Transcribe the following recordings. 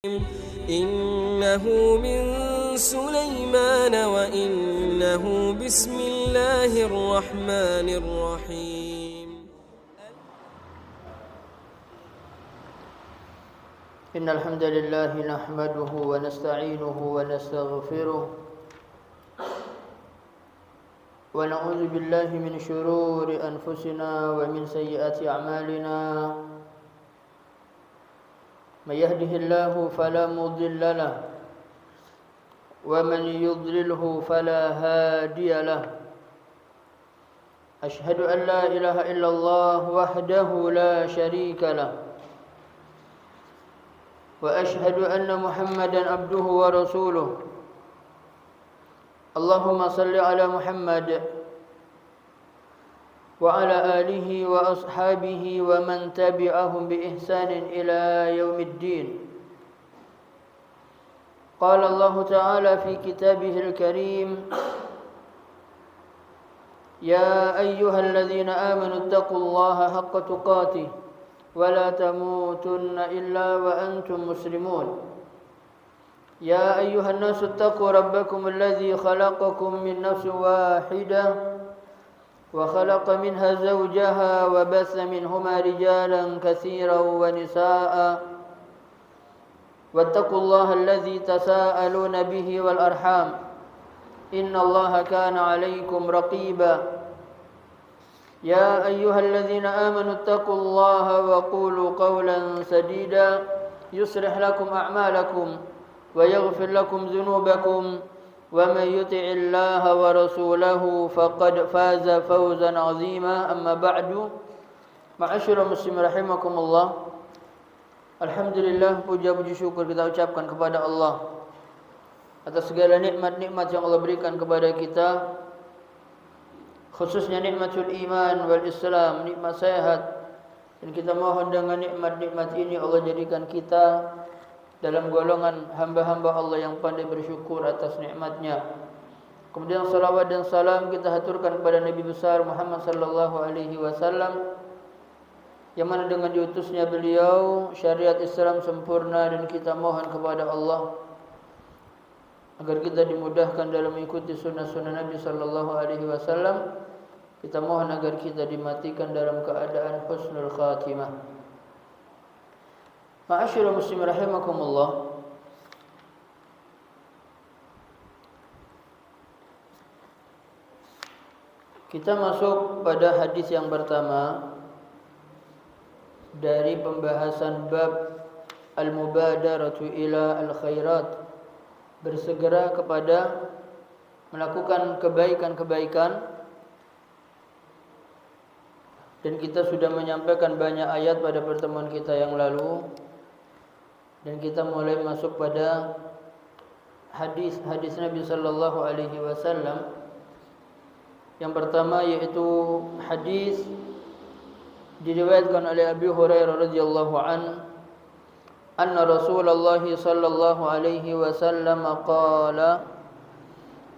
إنه من سليمان وإنه بسم الله الرحمن الرحيم. إن الحمد لله نحمده ونستعينه ونستغفره ونعوذ بالله من شرور أنفسنا ومن سيئات أعمالنا. من يهده الله فلا مضل له ومن يضلله فلا هادي له. أشهد أن لا إله إلا الله وحده لا شريك له وأشهد أن محمدا عبده ورسوله. اللهم صل على محمد وعلى آله وأصحابه ومن تبعهم بإحسان إلى يوم الدين. قال الله تعالى في كتابه الكريم: يا أيها الذين آمنوا اتقوا الله حق تقاته ولا تموتن إلا وأنتم مسلمون. يا أيها الناس اتقوا ربكم الذي خلقكم من نفس واحدة وخلق منها زوجها وبث منهما رجالا كثيرا ونساء واتقوا الله الذي تساءلون به والأرحام إن الله كان عليكم رقيبا. يا أيها الذين آمنوا اتقوا الله وقولوا قولا سديدا يصلح لكم أعمالكم ويغفر لكم ذنوبكم ومن يطع الله ورسوله فقد فاز فوزا عظيما. أما بعد، معاشر muslimin rahimakumullah. Alhamdulillah, puja-puji syukur kita ucapkan kepada Allah atas segala nikmat-nikmat yang Allah berikan kepada kita, khususnya nikmatul iman wal Islam, nikmat sehat. Dan kita mohon dengan nikmat-nikmat ini Allah jadikan kita dalam golongan hamba-hamba Allah yang pandai bersyukur atas nikmatnya. Kemudian salawat dan salam kita haturkan kepada Nabi besar Muhammad sallallahu alaihi wasallam, yang mana dengan diutusnya beliau syariat Islam sempurna, dan kita mohon kepada Allah agar kita dimudahkan dalam mengikuti sunnah-sunnah Nabi sallallahu alaihi wasallam. Kita mohon agar kita dimatikan dalam keadaan husnul khatimah. Ma'asyiral muslimin rahimakumullah. Kita masuk pada hadis yang pertama dari pembahasan bab al-mubadaratu ila al-khairat, bersegera kepada melakukan kebaikan-kebaikan. Dan kita sudah menyampaikan banyak ayat pada pertemuan kita yang lalu, dan kita mulai masuk pada hadis-hadis Nabi sallallahu alaihi wasallam. Yang pertama yaitu hadis diriwayatkan oleh Abi Hurairah radhiyallahu anna Rasulullah sallallahu alaihi wasallam qala: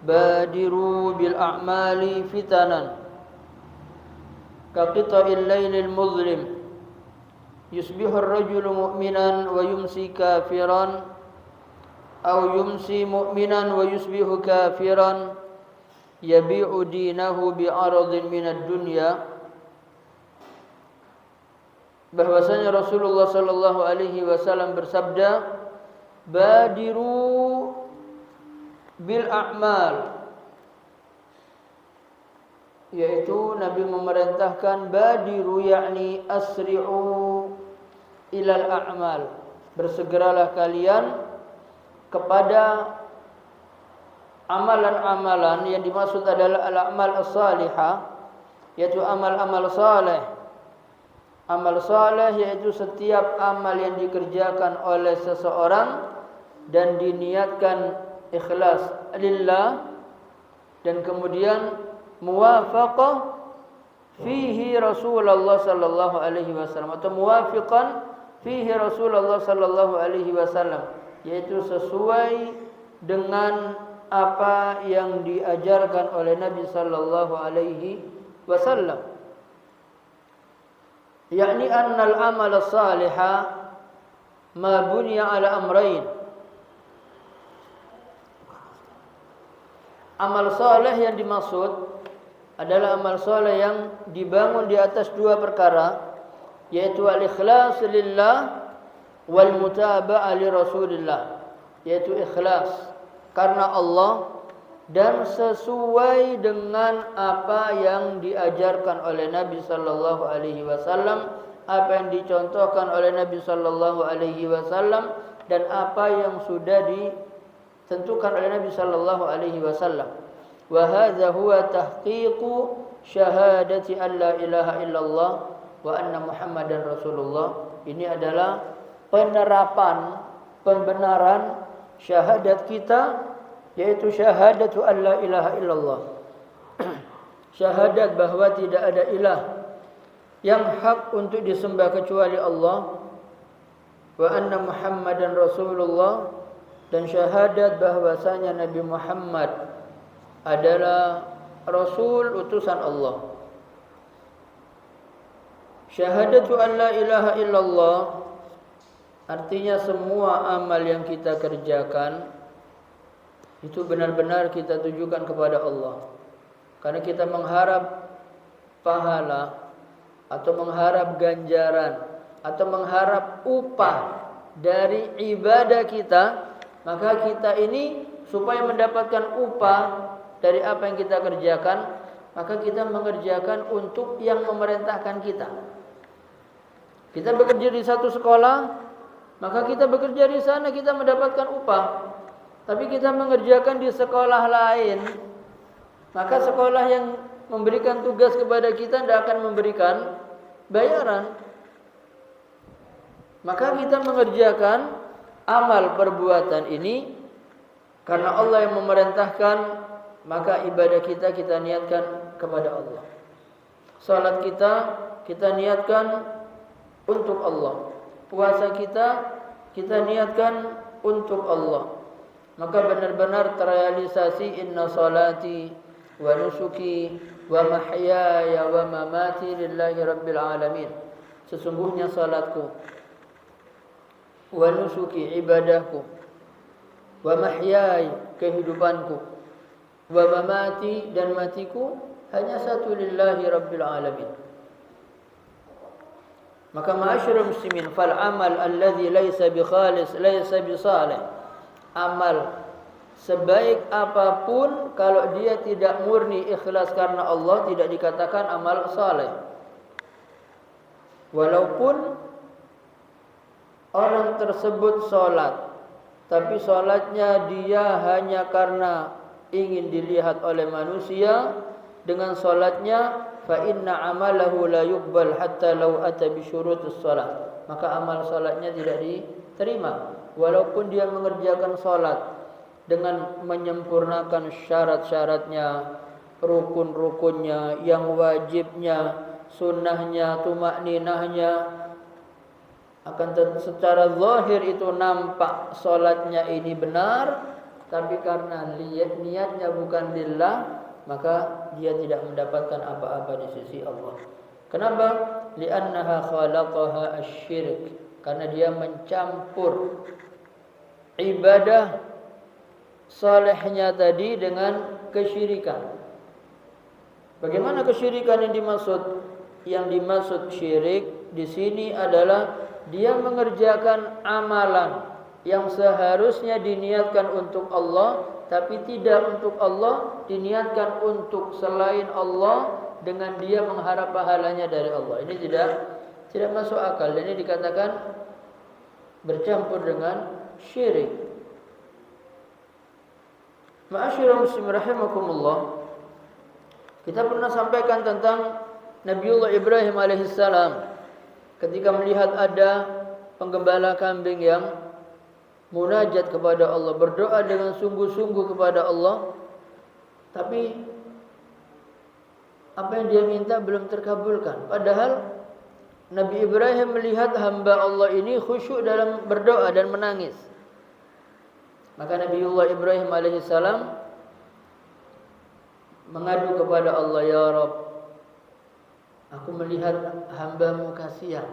badiru bil a'mali fitanan kaqita'il lailil muzlim yusbihu ar-rajulu mu'minan wa yumsi kafiran aw yumsi mu'minan wa yusbihu kafiran yabi'u dinahu bi'aradin minad dunya. Bahwasanya Rasulullah sallallahu alaihi wasallam bersabda, badiru bil a'mal, yaitu Nabi memerintahkan badiru, yakni asri'u ilal a'mal, bersegeralah kalian kepada amalan-amalan. Yang dimaksud adalah al-a'mal as-salihah, yaitu amal-amal saleh. Amal saleh yaitu setiap amal yang dikerjakan oleh seseorang dan diniatkan ikhlas lillah, dan kemudian muwafaqah fihi Rasulullah sallallahu alaihi wasallam, atau muwafiqan fihi Rasulullah sallallahu alaihi wasallam, yaitu sesuai dengan apa yang diajarkan oleh Nabi sallallahu alaihi wasallam. Yakni annal amal salihah ma bunya ala amrayn. Amal soleh yang dimaksud adalah amal soleh yang dibangun di atas dua perkara, yaitu al-ikhlas lillah wal mutaba'ah li Rasulillah, yaitu ikhlas karena Allah dan sesuai dengan apa yang diajarkan oleh Nabi sallallahu alaihi wasallam, apa yang dicontohkan oleh Nabi sallallahu alaihi wasallam dan apa yang sudah ditentukan oleh Nabi sallallahu alaihi wasallam. Wa hadza huwa tahqiqu syahadati an la ilaha illallah wa anna Muhammadan Rasulullah. Ini adalah penerapan, pembenaran syahadat kita, yaitu syahadatu an la ilaha illallah. Syahadat bahwa tidak ada ilah yang hak untuk disembah kecuali Allah, wa anna Muhammadan Rasulullah, dan syahadat bahwasanya Nabi Muhammad adalah Rasul utusan Allah. Syahadatu an la ilaha illallah artinya semua amal yang kita kerjakan itu benar-benar kita tujukan kepada Allah. Karena kita mengharap pahala atau mengharap ganjaran atau mengharap upah dari ibadah kita, maka kita ini supaya mendapatkan upah dari apa yang kita kerjakan, maka kita mengerjakan untuk yang memerintahkan kita. Kita bekerja di satu sekolah, maka kita bekerja di sana kita mendapatkan upah. Tapi kita mengerjakan di sekolah lain, maka sekolah yang memberikan tugas kepada kita tidak akan memberikan bayaran. Maka kita mengerjakan amal perbuatan ini karena Allah yang memerintahkan, maka ibadah kita niatkan kepada Allah. Salat kita niatkan untuk Allah. Puasa kita niatkan untuk Allah. Maka benar-benar terrealisasi inna salati wa nusuki wa mahyaya wa mamati lillahi rabbil alamin. Sesungguhnya salatku, wa nusuki ibadahku, wa mahyaya kehidupanku, wa mamati dan matiku hanya satu lillahi rabbil alamin. Maka ma'asyiral muslimin, fal amal alladhi laysa bi khalis laysa bi salih. Amal sebaik apapun kalau dia tidak murni ikhlas karena Allah tidak dikatakan amal saleh. Walaupun orang tersebut salat, tapi salatnya dia hanya karena ingin dilihat oleh manusia, dengan salatnya fa inna amalahu la yuqbal hatta law ata bi syurutus shalah. Maka amal salatnya tidak diterima walaupun dia mengerjakan salat dengan menyempurnakan syarat-syaratnya, rukun-rukunnya, yang wajibnya, sunnahnya, tumakninahnya. Akan secara zahir itu nampak salatnya ini benar, tapi karena niatnya bukan lillah, maka dia tidak mendapatkan apa-apa di sisi Allah. Kenapa? Li'annaha khalaqaha asy-syirk. Karena dia mencampur ibadah salehnya tadi dengan kesyirikan. Bagaimana kesyirikan yang dimaksud? Yang dimaksud syirik di sini adalah dia mengerjakan amalan yang seharusnya diniatkan untuk Allah, tapi tidak untuk Allah, diniatkan untuk selain Allah dengan dia mengharap pahalanya dari Allah. Ini tidak masuk akal, dan ini dikatakan bercampur dengan syirik. Ma'asyiral muslimin rahimakumullah, kita pernah sampaikan tentang Nabiullah Ibrahim alaihissalam ketika melihat ada penggembala kambing yang munajat kepada Allah, berdoa dengan sungguh-sungguh kepada Allah, tapi apa yang dia minta belum terkabulkan. Padahal Nabi Ibrahim melihat hamba Allah ini khusyuk dalam berdoa dan menangis. Maka Nabiullah Ibrahim alaihissalam mengadu kepada Allah, ya Rabb, aku melihat hamba-Mu kasihan.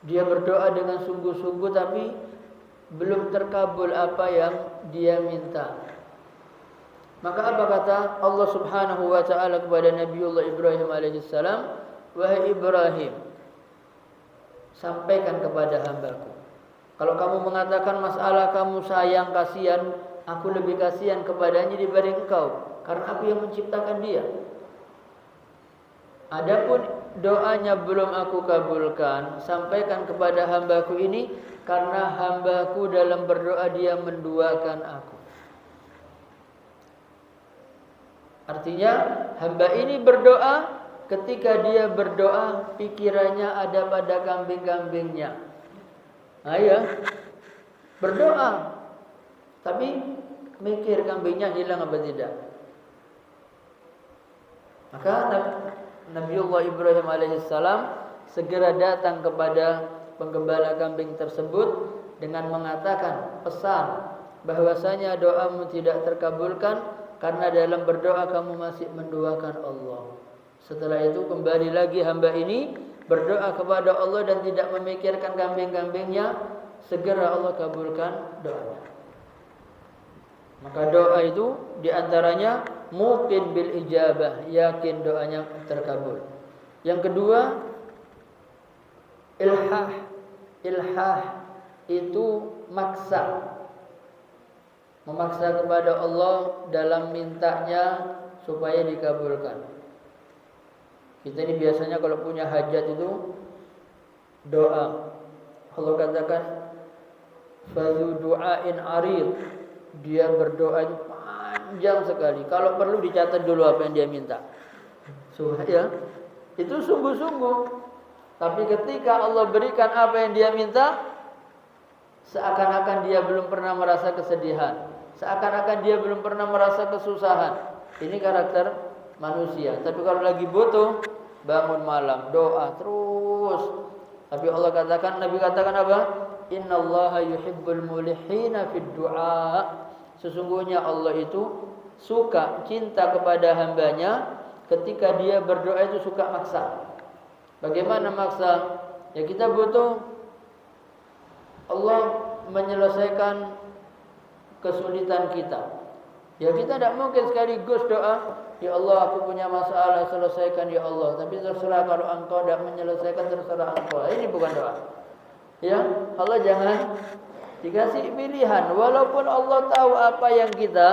Dia berdoa dengan sungguh-sungguh tapi belum terkabul apa yang dia minta. Maka apa kata Allah Subhanahu wa taala kepada Nabiullah Ibrahim alaihissalam, "Wahai Ibrahim, sampaikan kepada hambaku. Kalau kamu mengatakan masalah kamu sayang, kasihan, aku lebih kasihan kepadanya dibanding engkau, karena aku yang menciptakan dia. Adapun doanya belum aku kabulkan, sampaikan kepada hambaku ini, karena hambaku dalam berdoa dia menduakan aku." Artinya hamba ini berdoa, ketika dia berdoa pikirannya ada pada kambing-kambingnya. Ya, berdoa tapi mikir kambingnya hilang apa tidak. Maka Nabiullah Ibrahim alaihissalam segera datang kepada penggembala kambing tersebut dengan mengatakan pesan bahwasanya doamu tidak terkabulkan karena dalam berdoa kamu masih menduakan Allah. Setelah itu kembali lagi hamba ini berdoa kepada Allah dan tidak memikirkan kambing-kambingnya, segera Allah kabulkan doanya. Maka doa itu diantaranya muqin bil ijabah, yakin doanya terkabul. Yang kedua, ilhah itu maksa, memaksa kepada Allah dalam mintanya supaya dikabulkan. Kita ini biasanya kalau punya hajat itu doa. Allah katakan fazu du'ain arid, dia berdoa itu panjang sekali. Kalau perlu dicatat dulu apa yang dia minta. Ya, itu sungguh-sungguh. Tapi ketika Allah berikan apa yang dia minta, seakan-akan dia belum pernah merasa kesedihan, seakan-akan dia belum pernah merasa kesusahan. Ini karakter manusia. Tapi kalau lagi butuh, bangun malam doa terus. Tapi Allah katakan, Nabi katakan apa? Innallaha yuhibbul mulihina fid du'a. Sesungguhnya Allah itu suka, cinta kepada hambanya ketika dia berdoa itu suka maksa. Bagaimana maksa? Ya kita butuh Allah menyelesaikan kesulitan kita. Ya kita tidak mungkin sekaligus doa, ya Allah aku punya masalah, selesaikan ya Allah. Tapi terserah, kalau engkau tidak menyelesaikan terserah engkau. Ini bukan doa. Ya, Allah jangan dikasih pilihan. Walaupun Allah tahu apa yang kita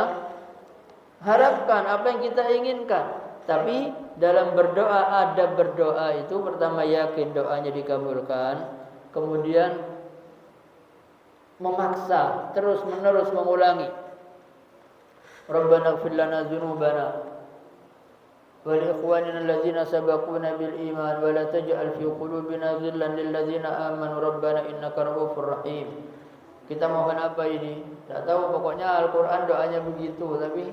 harapkan, apa yang kita inginkan. Tapi dalam berdoa, adab berdoa itu pertama yakin doanya dikabulkan. Kemudian memaksa, terus menerus mengulangi. Rabbana ighfir lana dzunubana wa li ikhwanina alladzina sabaquna bil iman wa la taj'al fi qulubina ghillan lil ladzina amanu rabbana innaka ra'ufur rahim. Kita mohon apa ini? Tak tahu, pokoknya Al-Qur'an doanya begitu, tapi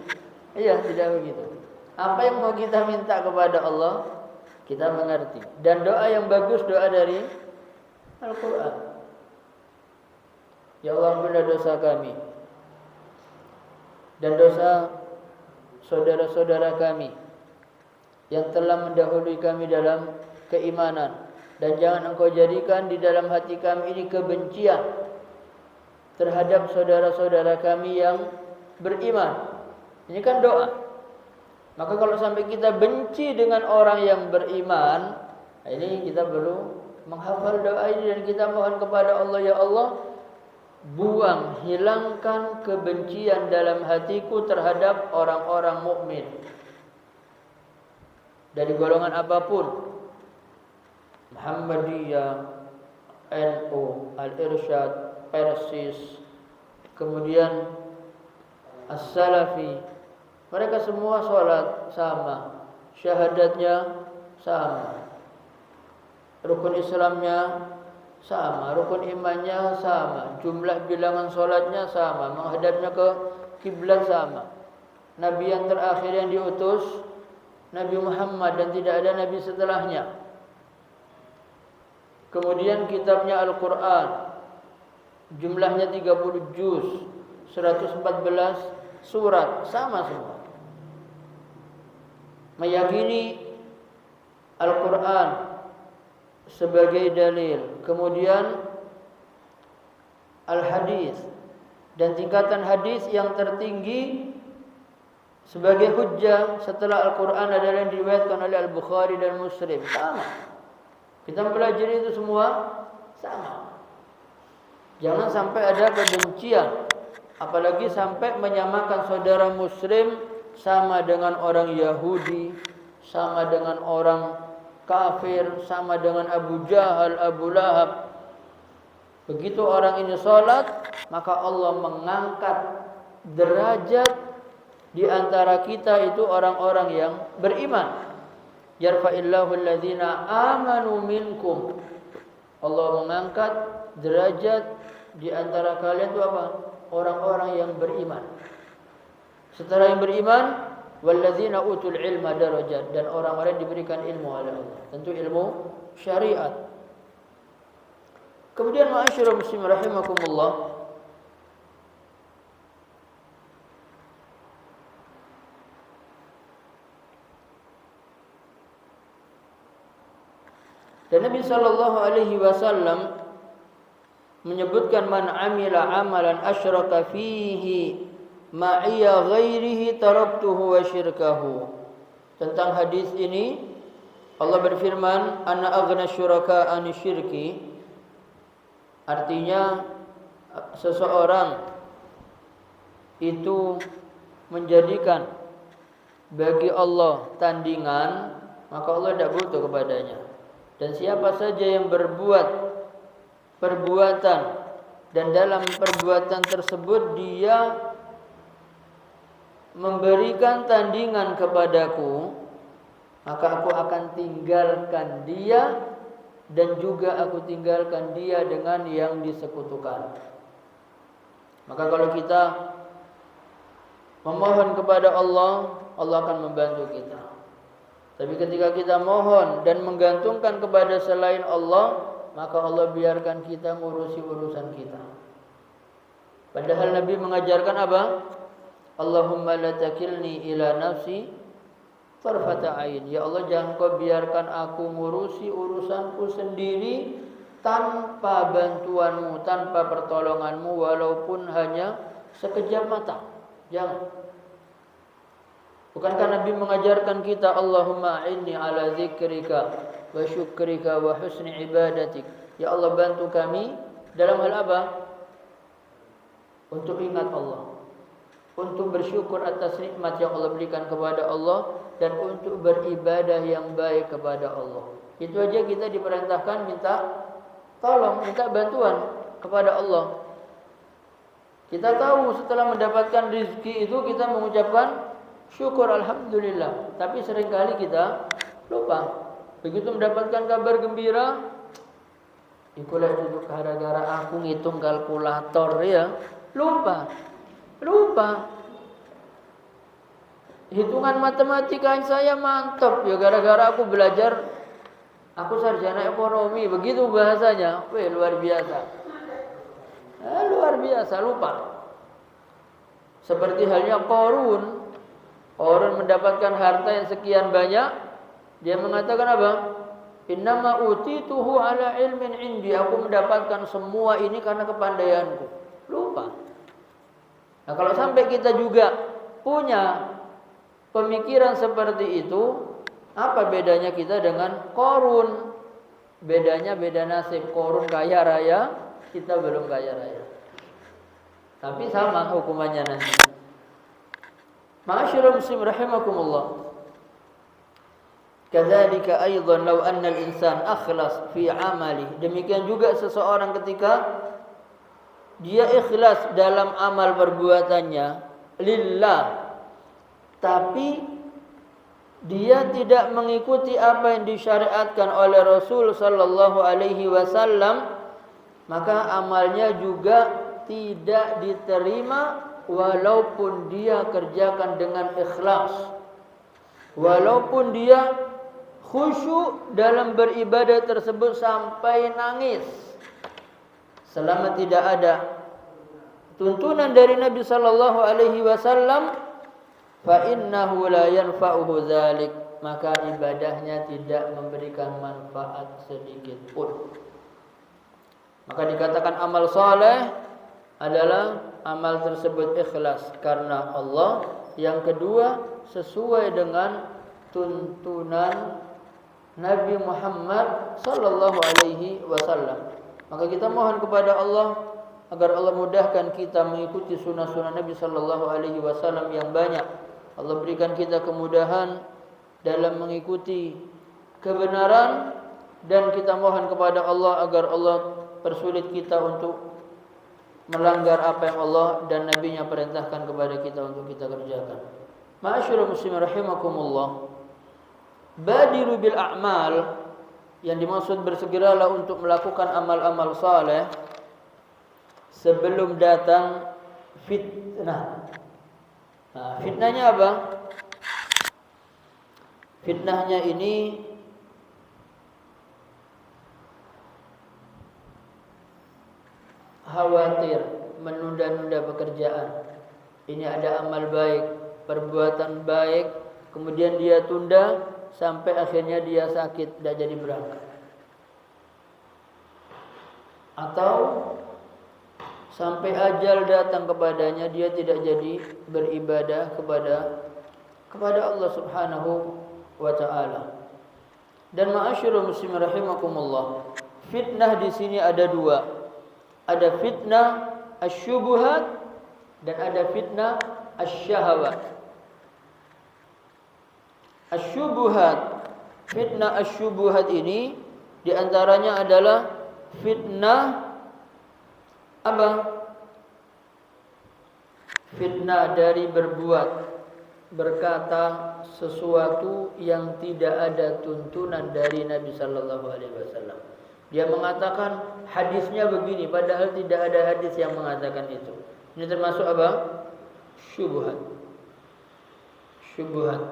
iya tidak begitu. Apa yang mau kita minta kepada Allah, kita mengerti. Dan doa yang bagus doa dari Al-Qur'an. Ya Allah, ampunilah dosa kami dan dosa saudara-saudara kami yang telah mendahului kami dalam keimanan, dan jangan Engkau jadikan di dalam hati kami ini kebencian terhadap saudara-saudara kami yang beriman. Ini kan doa. Maka kalau sampai kita benci dengan orang yang beriman, ini kita perlu menghafal doa ini dan kita mohon kepada Allah, ya Allah, buang, hilangkan kebencian dalam hatiku terhadap orang-orang mukmin dari golongan apapun, Muhammadiyah, NU, Al-Irsyad, Persis, kemudian As-Salafi. Mereka semua sholat sama, syahadatnya sama, rukun Islamnya sama, rukun imannya sama, jumlah bilangan sholatnya sama, menghadapnya ke kiblat sama. Nabi yang terakhir yang diutus Nabi Muhammad dan tidak ada nabi setelahnya. Kemudian kitabnya Al-Quran, jumlahnya 30 juz, 114 surat, sama semua. Meyakini Al-Quran sebagai dalil. Kemudian al-hadis, dan tingkatan hadis yang tertinggi sebagai hujjah setelah Al-Quran adalah yang diriwayatkan oleh Al-Bukhari dan Muslim. Sama. Kita mempelajari itu semua sama. Jangan sampai ada kebencian, apalagi sampai menyamakan saudara Muslim sama dengan orang Yahudi, sama dengan orang kafir, sama dengan Abu Jahal, Abu Lahab. Begitu orang ini sholat, maka Allah mengangkat derajat di antara kita itu orang-orang yang beriman. Yarfa'illahu alladhina amanu minkum. Allah mengangkat derajat di antara kalian itu apa? Orang-orang yang beriman. Setelah yang beriman, walladzina utul ilma darajat, dan orang-orang yang diberikan ilmu oleh Allah. Tentu ilmu syariat. Kemudian ma'asyiral muslimin rahimakumullah, dan Nabi sallallahu alaihi wasallam menyebutkan man amila amalan asyraka fihi ma'iya ghairihi taraktuhu wa syirkahu. Tentang hadis ini Allah berfirman, ana aghna syuraka an syirki. Artinya seseorang itu menjadikan bagi Allah tandingan, maka Allah tidak butuh kepadanya. Dan siapa saja yang berbuat perbuatan dan dalam perbuatan tersebut dia memberikan tandingan kepadaku, maka aku akan tinggalkan dia, dan juga aku tinggalkan dia dengan yang disekutukan. Maka kalau kita memohon kepada Allah, Allah akan membantu kita. Tapi ketika kita mohon dan menggantungkan kepada selain Allah, maka Allah biarkan kita ngurusi urusan kita. Padahal Nabi mengajarkan apa? Allahumma la takilni ila nafsi tarfata ain. Ya Allah, jangan kau biarkan aku ngurusi urusanku sendiri tanpa bantuanmu, tanpa pertolonganmu, walaupun hanya sekejap mata. Jangan. Bukankah Nabi mengajarkan kita, Allahumma a'inni ala zikrika wa syukrika wa husni ibadatik. Ya Allah, bantu kami dalam hal apa? Untuk ingat Allah, untuk bersyukur atas nikmat yang Allah berikan kepada Allah, dan untuk beribadah yang baik kepada Allah. Itu aja kita diperintahkan minta tolong, minta bantuan kepada Allah. Kita tahu setelah mendapatkan rezeki itu kita mengucapkan syukur alhamdulillah, tapi seringkali kita lupa. Begitu mendapatkan kabar gembira, ikulah duduk gara-gara aku ngitung kalkulator ya, lupa. Hitungan matematika saya mantap ya, gara-gara aku belajar, aku sarjana ekonomi, begitu bahasanya. Wih, luar biasa. Luar biasa, lupa. Seperti halnya Qarun mendapatkan harta yang sekian banyak, dia mengatakan apa? Innama utituhu ala ilmin indi. Aku mendapatkan semua ini karena kepandaianku. Lupa. Nah, kalau sampai kita juga punya pemikiran seperti itu, apa bedanya kita dengan Qarun? Bedanya beda nasib. Qarun kaya raya, kita belum kaya raya. Tapi sama hukumannya nanti. Ma'asyiral muslimin rahimakumullah. Kadzalika aidan law anna al-insan akhlas fi 'amali. Demikian juga seseorang ketika dia ikhlas dalam amal perbuatannya lillah, tapi dia tidak mengikuti apa yang disyariatkan oleh Rasul sallallahu alaihi wasallam, maka amalnya juga tidak diterima walaupun dia kerjakan dengan ikhlas, walaupun dia khusyuk dalam beribadah tersebut sampai nangis. Selama tidak ada tuntunan dari Nabi sallallahu alaihi wasallam, fa innahu la yanfa'uhu dzalik. maka ibadahnya tidak memberikan manfaat sedikit pun. Maka dikatakan amal saleh adalah amal tersebut ikhlas karena Allah. Yang kedua, sesuai dengan tuntunan Nabi Muhammad sallallahu alaihi wasallam. Maka kita mohon kepada Allah agar Allah mudahkan kita mengikuti sunnah-sunnah Nabi sallallahu alaihi wasallam yang banyak. Allah berikan kita kemudahan dalam mengikuti kebenaran, dan kita mohon kepada Allah agar Allah persulit kita untuk melanggar apa yang Allah dan Nabi-Nya perintahkan kepada kita untuk kita kerjakan. Ma'asyiral muslimin rahimakumullah. Badiru bil a'mal, yang dimaksud bersegeralah untuk melakukan amal-amal saleh sebelum datang fitnah. Nah, fitnahnya apa? Fitnahnya ini khawatir, menunda-nunda pekerjaan. Ini ada amal baik, perbuatan baik, kemudian dia tunda sampai akhirnya dia sakit, tidak jadi berangkat. Atau sampai ajal datang kepadanya, dia tidak jadi beribadah kepada Allah Subhanahu wa taala. Dan ma'asyiral muslimin rahimakumullah, fitnah di sini ada dua. Ada fitnah asyubuhat dan ada fitnah asyahawat. Asyubuhat, fitnah asyubuhat ini diantaranya adalah fitnah apa? Fitnah dari berkata sesuatu yang tidak ada tuntunan dari Nabi sallallahu alaihi wasallam. Dia mengatakan hadisnya begini, padahal tidak ada hadis yang mengatakan itu. Ini termasuk apa? Syubhat. Syubhat.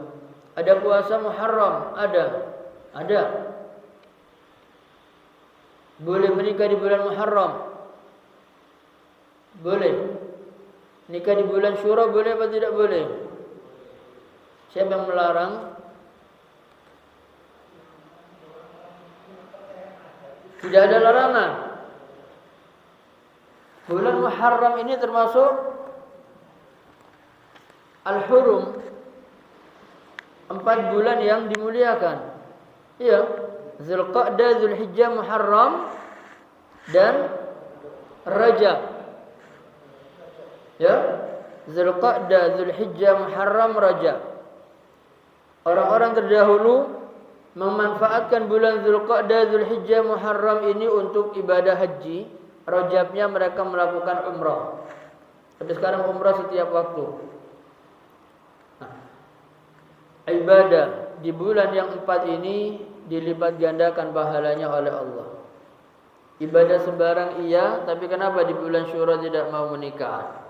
Ada puasa Muharram? Ada. Boleh menikah di bulan Muharram? Boleh. Nikah di bulan Syura boleh atau tidak boleh? Siapa yang melarang? Tidak ada larangan. Bulan Muharram ini termasuk Al-Hurum, 4 bulan yang dimuliakan. Iya, Zulqa'dah, Zulhijjah, Muharram dan Rajab. Ya, Zulqa'dah, Zulhijjah, Muharram, Rajab. Orang-orang terdahulu memanfaatkan bulan Zulqa'dah, Zulhijjah, Muharram ini untuk ibadah haji. Rajabnya mereka melakukan umrah. Tapi sekarang umrah setiap waktu. Ibadah di bulan yang 4 ini dilipat gandakan pahalanya oleh Allah. Ibadah sembarang iya, tapi kenapa di bulan Syura tidak mau menikah?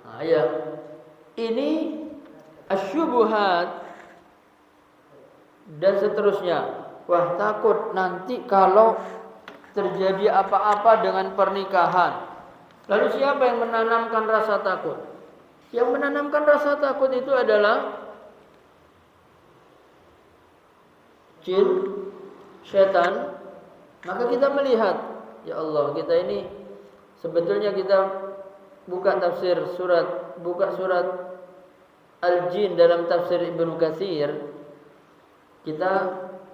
Nah, ya. Ini asyubuhat dan seterusnya. Wah, takut nanti kalau terjadi apa-apa dengan pernikahan. Lalu siapa yang menanamkan rasa takut? Yang menanamkan rasa takut itu adalah jin, setan. Maka kita melihat, ya Allah, kita ini sebetulnya kita buka surat Al-Jin dalam tafsir Ibnu Katsir. Kita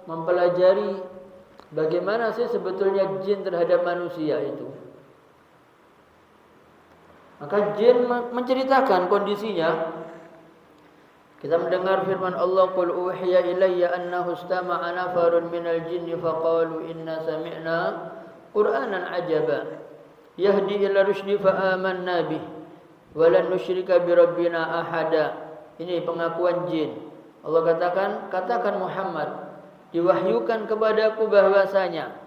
mempelajari bagaimana sih sebetulnya jin terhadap manusia itu. Maka jin menceritakan kondisinya. Kita mendengar firman Allah, "Qul uhiya ilayya annahu istama'a nafarun minal jinni faqalu inna sami'na Qur'anan ajaba yahdi ila rusydi fa amanna bih wa lan nusyrika bi rabbina ahada." Ini pengakuan jin. Allah katakan Muhammad, diwahyukan kepadaku bahwasanya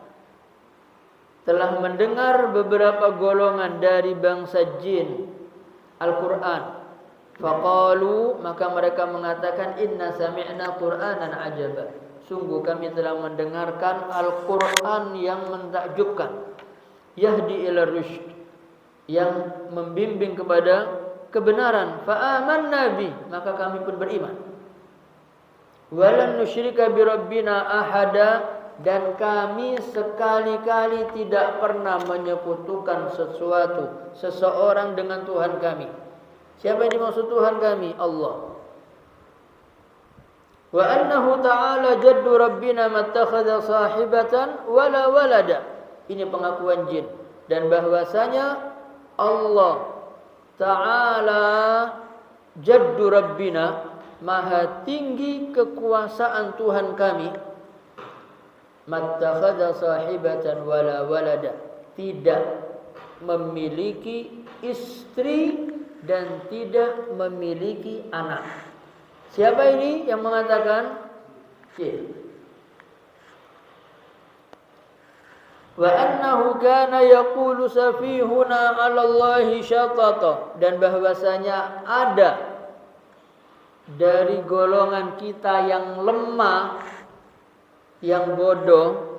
telah mendengar beberapa golongan dari bangsa jin Al-Quran. Faqalu, maka mereka mengatakan, inna sami'na Qur'anan ajaba. Sungguh kami telah mendengarkan Al-Quran yang mentakjubkan. Yahdi ila rusyd, yang membimbing kepada kebenaran. Fa amanna bi, maka kami pun beriman. Walan nusyrika bi rabbina ahada, dan kami sekali-kali tidak pernah menyekutukan seseorang dengan Tuhan kami. Siapa yang dimaksud Tuhan kami? Allah. Wa annahu ta'ala jaddu rabbina mattakhadha sahibatan wala walada. Ini pengakuan jin. Dan bahwasanya Allah Ta'ala jaddu rabbina, maha tinggi kekuasaan Tuhan kami, mattakhadha sahibatan wala walada, tidak memiliki istri dan tidak memiliki anak. Siapa ini yang mengatakan? Jin. Wa annahu kana yaqulu safihuna 'ala Allahi syatata, dan bahwasanya ada dari golongan kita yang lemah, yang bodoh,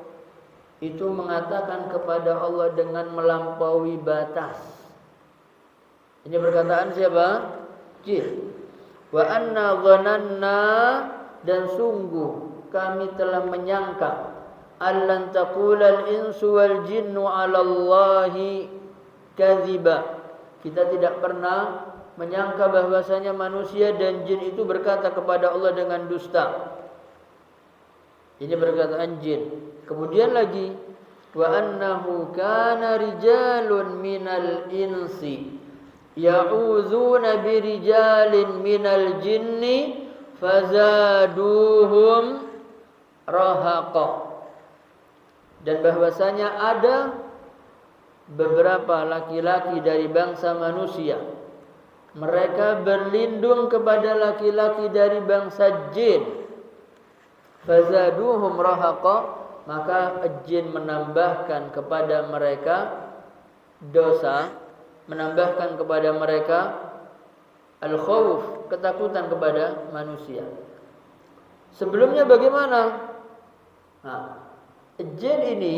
itu mengatakan kepada Allah dengan melampaui batas. Ini perkataan siapa? Jin. Wa anna dhananna, dan sungguh kami telah menyangka, allan taqulal insu wal jinnu 'ala Allahi kadziba. Kita tidak pernah menyangka bahwasanya manusia dan jin itu berkata kepada Allah dengan dusta. Ini perkataan jin. Kemudian lagi, wa annahu kana rijalun minal insi ya'udzuna birijalin minal jinni fazaduhum rahaqa. Dan bahwasanya ada beberapa laki-laki dari bangsa manusia, mereka berlindung kepada laki-laki dari bangsa jin. Fazaduhum rahaqa, maka jin menambahkan kepada mereka dosa, menambahkan kepada mereka al-khawf, ketakutan kepada manusia. Sebelumnya bagaimana? Nah, jin ini,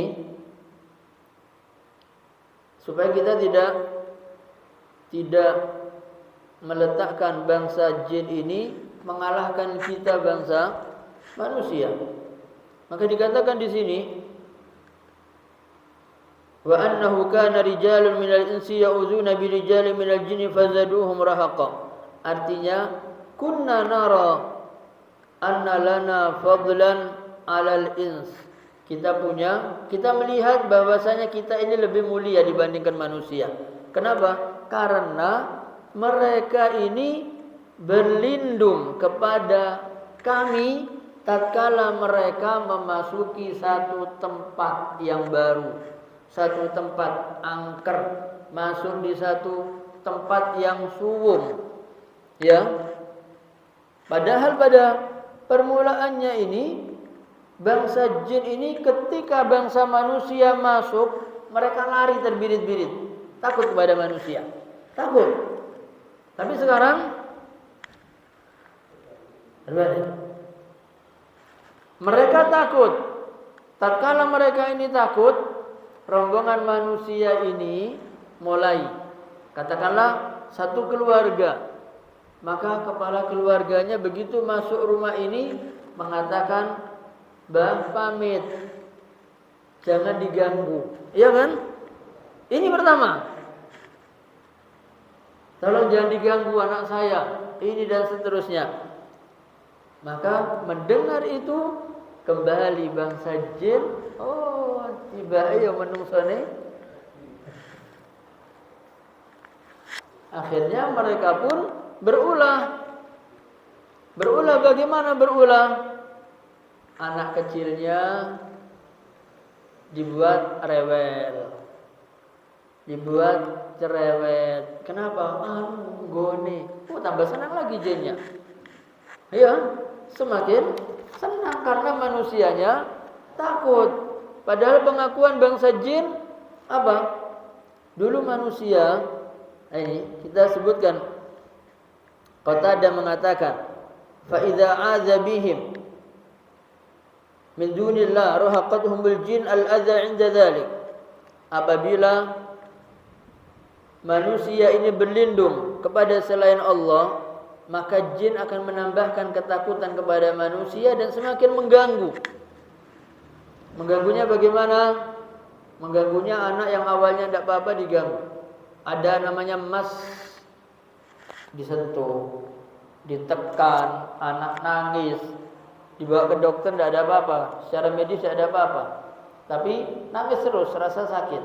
supaya kita tidak meletakkan bangsa jin ini mengalahkan kita bangsa manusia, maka dikatakan di sini, wa annahu kana rijalun minal insi ya'uzuna bi rijalin minal jinni fazaduhum rahaqa. Artinya, kunna nara anna lana fadlan 'alal ins. Kita melihat bahwasanya kita ini lebih mulia dibandingkan manusia. Kenapa? Karena mereka ini berlindung kepada kami tatkala mereka memasuki satu tempat yang baru, satu tempat angker, masuk di satu tempat yang suwung, ya. Padahal pada permulaannya ini, bangsa jin ini ketika bangsa manusia masuk, mereka lari terbirit-birit, takut kepada manusia, takut. Tapi sekarang berbalik. Mereka takut. Tatkala mereka ini takut, rombongan manusia ini mulai, katakanlah satu keluarga, maka kepala keluarganya begitu masuk rumah ini mengatakan, "Bah, pamit, jangan diganggu." Iya kan? Ini pertama. Tolong jangan diganggu anak saya, ini dan seterusnya. Maka mendengar itu kembali bangsa jin, oh tiba ayo menungsone. Akhirnya mereka pun berulah. Berulah bagaimana berulah? Anak kecilnya dibuat rewel, dibuat cerewet. Kenapa? Gone. Oh, tambah senang lagi jinnya. Ya, semakin senang karena manusianya takut. Padahal pengakuan bangsa jin apa? Dulu manusia, ini kita sebutkan, Qatadah mengatakan, fa idza aza bihim min dunillah rahaqatuhum bil jin al adza 'inda dzalik. Apabila manusia ini berlindung kepada selain Allah, maka jin akan menambahkan ketakutan kepada manusia dan semakin mengganggu. Mengganggunya bagaimana? Mengganggunya anak yang awalnya tidak apa-apa diganggu. Ada namanya mas, disentuh, ditekan, anak nangis, dibawa ke dokter tidak ada apa-apa, secara medis tidak ada apa-apa, tapi nangis terus, rasa sakit.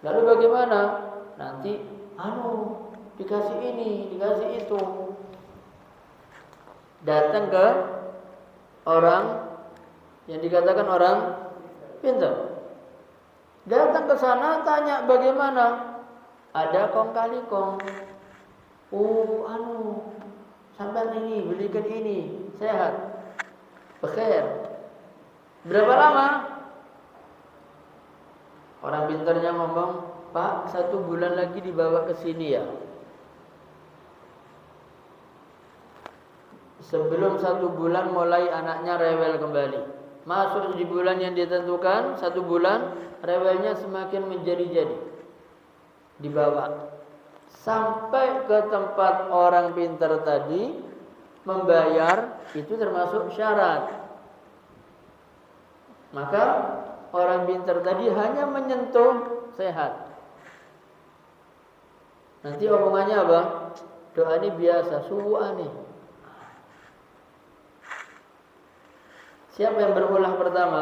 Lalu bagaimana? Nanti dikasih ini, dikasih itu. Datang ke orang yang dikatakan orang pintar. Datang ke sana tanya bagaimana? Ada kong kali kong. Sampai ini belikan ini, sehat, bekhair. Berapa lama? Orang pintarnya ngomong, Pak, 1 bulan lagi dibawa ke sini ya. Sebelum 1 bulan mulai anaknya rewel kembali. Masuk di bulan yang ditentukan, 1 bulan, rewelnya semakin menjadi-jadi. Dibawa. Sampai ke tempat orang pintar tadi, membayar, itu termasuk syarat. Maka orang pintar tadi hanya menyentuh sehat. Nanti omongannya apa? Doa ini biasa, suwa nih. Siapa yang berulah pertama?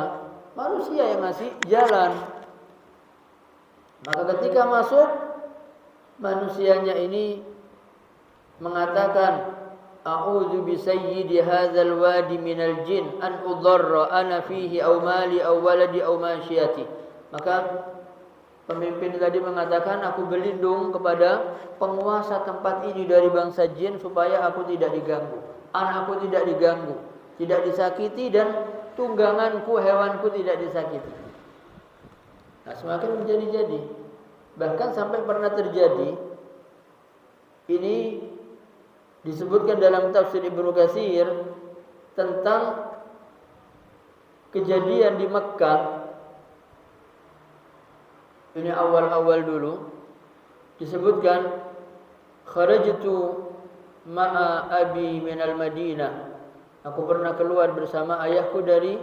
Manusia yang ngasih jalan. Maka ketika masuk, manusianya ini mengatakan, A'udzu bi sayyidi hadzal wadi minal jin an udarra ana fihi aw mali aw waladi aw masyiyati. Maka pemimpin tadi mengatakan, aku berlindung kepada penguasa tempat ini dari bangsa jin supaya aku tidak diganggu, anakku tidak diganggu, tidak disakiti, dan tungganganku, hewanku tidak disakiti. Nah, semakin menjadi-jadi. Bahkan sampai pernah terjadi, ini disebutkan dalam tafsir Ibnu Katsir tentang kejadian di Mekkah. Ini awal-awal dulu disebutkan, kharajtu ma'a abi minal Madinah. Aku pernah keluar bersama ayahku dari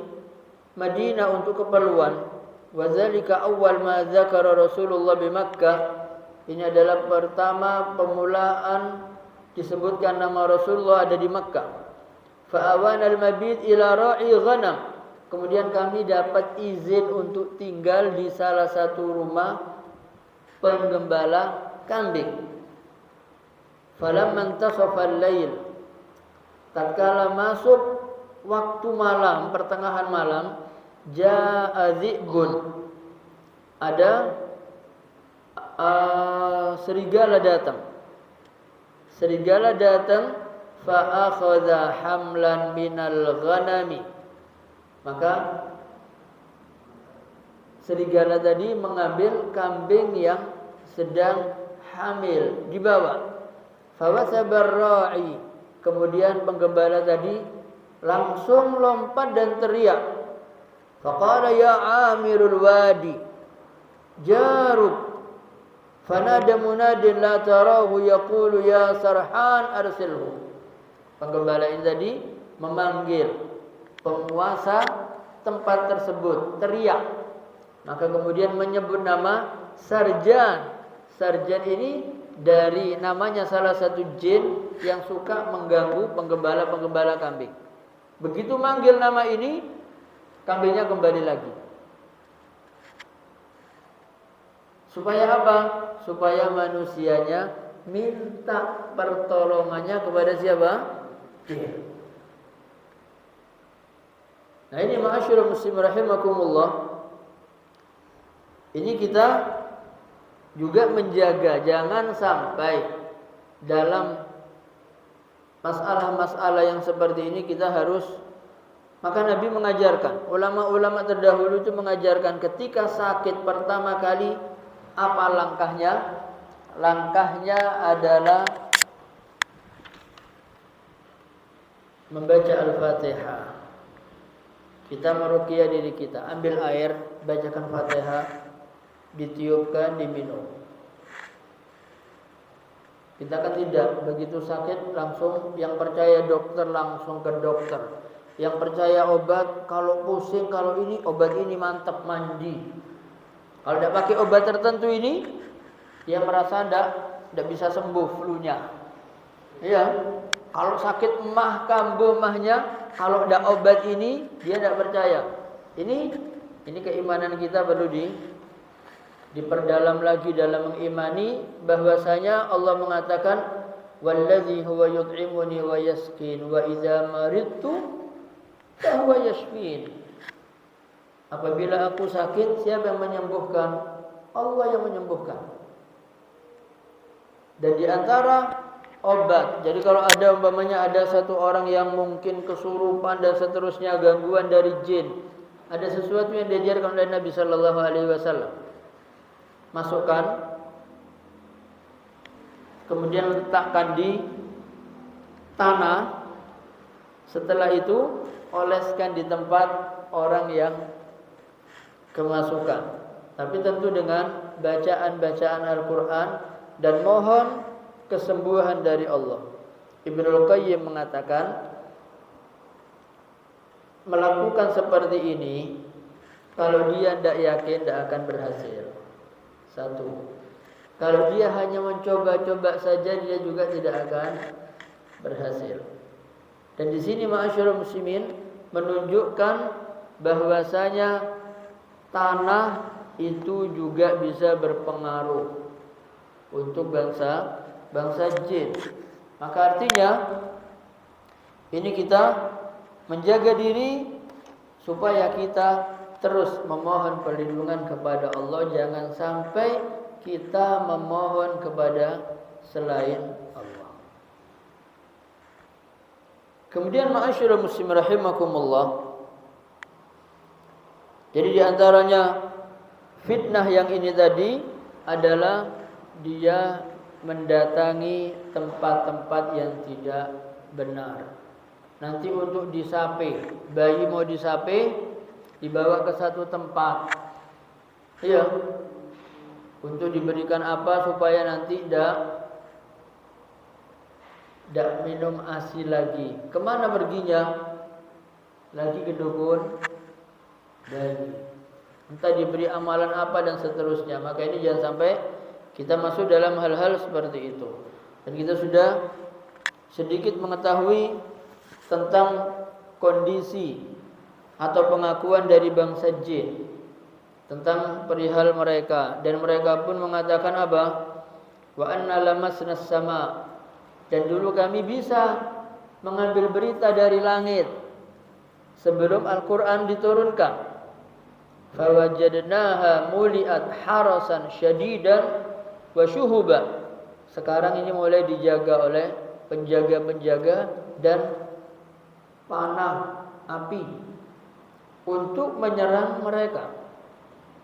Madinah untuk keperluan. Wa dzalika awwal ma dzakara Rasulullah bi Makkah. Ini adalah pertama pemulaan disebutkan nama Rasulullah ada di Makkah. Fa awana al-mabit ila ra'i ghanam. Kemudian kami dapat izin untuk tinggal di salah satu rumah penggembala kambing. Falamma intasafa al-lail, tatkala masuk waktu malam, pertengahan malam, ja'a dhi'bun, ada serigala datang. Serigala datang, fa akhadha hamlan minal ghanami. Maka serigala tadi mengambil kambing yang sedang hamil, dibawa. Fa wasabar ra'i, kemudian penggembala tadi langsung lompat dan teriak. Faqala ya amirul wadi jaruk. Fanada munadin la tarahu yaqulu ya sarhan arsilhu. Penggembala ini tadi memanggil penguasa tempat tersebut, teriak. Maka kemudian menyebut nama Sarjan. Sarjan ini dari namanya salah satu jin yang suka mengganggu penggembala-penggembala kambing. Begitu manggil nama ini, kambingnya kembali lagi. Supaya apa? Supaya manusianya minta pertolongannya kepada siapa? Jin. Nah, ini ma'asyiral muslimin rahimakumullah. Ini kita juga menjaga jangan sampai dalam masalah-masalah yang seperti ini kita harus, maka Nabi mengajarkan, ulama-ulama terdahulu itu mengajarkan ketika sakit pertama kali apa langkahnya? Langkahnya adalah membaca Al-Fatihah. Kita meruqyah diri kita, ambil air, bacakan Fatihah, ditiupkan, diminum. Kita kan tidak, begitu sakit langsung, yang percaya dokter langsung ke dokter. Yang percaya obat, kalau pusing, kalau ini, obat ini mantap, mandi. Kalau tidak pakai obat tertentu ini, dia merasa tidak bisa sembuh flu-nya. Iya, kalau sakit emah, kambuh emahnya, kalau tidak obat ini, dia tidak percaya. Ini keimanan kita perlu diperdalam lagi dalam mengimani bahwasanya Allah mengatakan wallazi huwa yut'imuni wa yasqin wa idza maridtu fa huwa yashfin. Apabila aku sakit, siapa yang menyembuhkan? Allah yang menyembuhkan. Dan di antara obat, jadi kalau ada umpamanya ada satu orang yang mungkin kesurupan dan seterusnya, gangguan dari jin, ada sesuatu yang diajarkan oleh Nabi sallallahu alaihi wasallam. Masukkan, kemudian letakkan di tanah. Setelah itu oleskan di tempat orang yang kemasukan. Tapi tentu dengan bacaan-bacaan Al-Quran dan mohon kesembuhan dari Allah. Ibnul Qayyim mengatakan melakukan seperti ini, kalau dia tidak yakin tidak akan berhasil. Satu, kalau dia hanya mencoba-coba saja, dia juga tidak akan berhasil. Dan di sini ma'asyiral muslimin menunjukkan bahwasanya tanah itu juga bisa berpengaruh untuk bangsa jin. Maka artinya ini kita menjaga diri supaya kita terus memohon perlindungan kepada Allah. Jangan sampai kita memohon kepada selain Allah. Kemudian ma'asyiral muslimin rahimakumullah, jadi di antaranya fitnah yang ini tadi adalah dia mendatangi tempat-tempat yang tidak benar. Nanti untuk disape, bayi mau disape, dibawa ke satu tempat. Iya. Untuk diberikan apa supaya nanti tidak minum ASI lagi. Kemana perginya? Lagi ke dukun bayi. Entah diberi amalan apa dan seterusnya. Maka ini jangan sampai kita masuk dalam hal-hal seperti itu. Dan kita sudah sedikit mengetahui tentang kondisi atau pengakuan dari bangsa jin tentang perihal mereka, dan mereka pun mengatakan apa? Wa anna lamasna as-sama, dan dulu kami bisa mengambil berita dari langit sebelum Al-Qur'an diturunkan. Fawajadnaha muliat harasan syadidan wa syuhuba. Sekarang ini mulai dijaga oleh penjaga-penjaga dan panah api untuk menyerang mereka.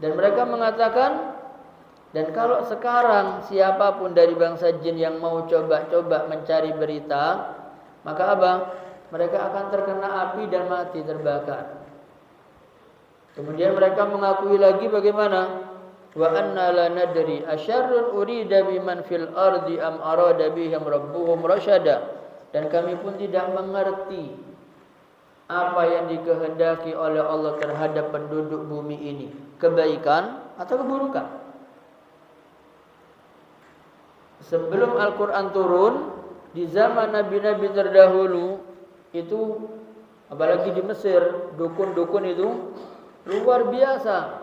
Dan mereka mengatakan, dan kalau sekarang siapapun dari bangsa jin yang mau coba-coba mencari berita, maka apa? Mereka akan terkena api dan mati terbakar. Kemudian mereka mengakui lagi bagaimana? Wa anna la nadri asyarrun urida biman fil ardi am arada bihim rabbuhum rasyada. Dan kami pun tidak mengerti apa yang dikehendaki oleh Allah terhadap penduduk bumi ini, kebaikan atau keburukan. Sebelum Al-Quran turun, di zaman nabi-nabi terdahulu itu, apalagi di Mesir, dukun-dukun itu luar biasa.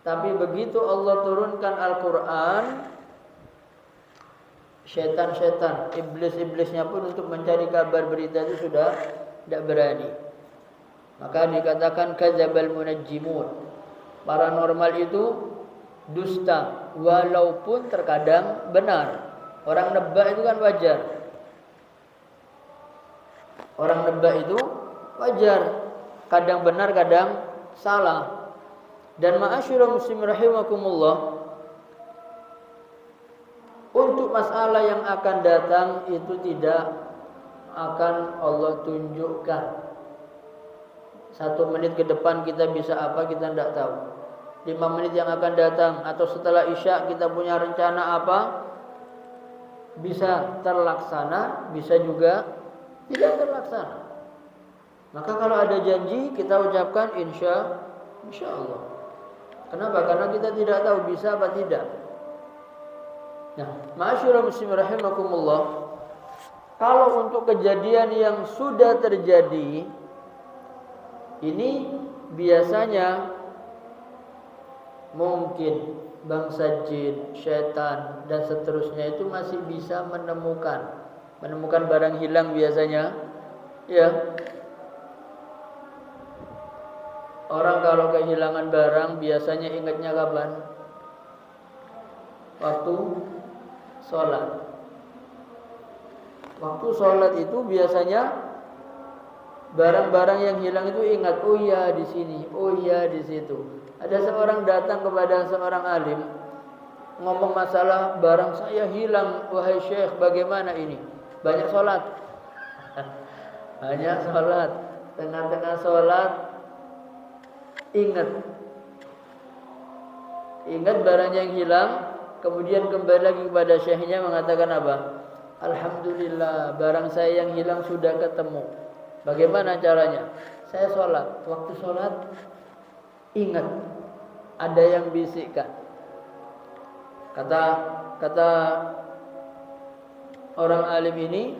Tapi begitu Allah turunkan Al-Quran, syaitan-syaitan, iblis-iblisnya pun untuk mencari kabar berita itu sudah tidak berani. Maka dikatakan kadzabal munajjimun. Paranormal itu dusta, walaupun terkadang benar. Orang nebak itu kan wajar. Orang nebak itu wajar. Kadang benar, kadang salah. Dan ma'asyiral muslimin rahimakumullah, untuk masalah yang akan datang itu tidak akan Allah tunjukkan. 1 menit ke depan kita bisa apa, kita tidak tahu. 5 menit yang akan datang atau setelah Isya kita punya rencana apa, bisa terlaksana, bisa juga tidak terlaksana. Maka kalau ada janji kita ucapkan insya Allah. Kenapa? Karena kita tidak tahu bisa apa tidak. Nah, ma'asyiral muslimin rahimakumullah, kalau untuk kejadian yang sudah terjadi ini biasanya mungkin bangsa jin, syaitan dan seterusnya itu masih bisa menemukan barang hilang biasanya. Ya. Orang kalau kehilangan barang biasanya ingatnya kapan? Waktu sholat. Waktu sholat itu biasanya barang-barang yang hilang itu ingat, oh iya di sini, oh iya di situ. Ada seorang datang kepada seorang alim ngomong masalah barang saya hilang, wahai syekh, bagaimana ini? Banyak sholat. Banyak sholat. Tengah-tengah sholat ingat barangnya yang hilang, kemudian kembali lagi kepada syekhnya mengatakan apa? Alhamdulillah, barang saya yang hilang sudah ketemu. Bagaimana caranya? Saya sholat. Waktu sholat ingat ada yang bisikkan. Kata orang alim ini,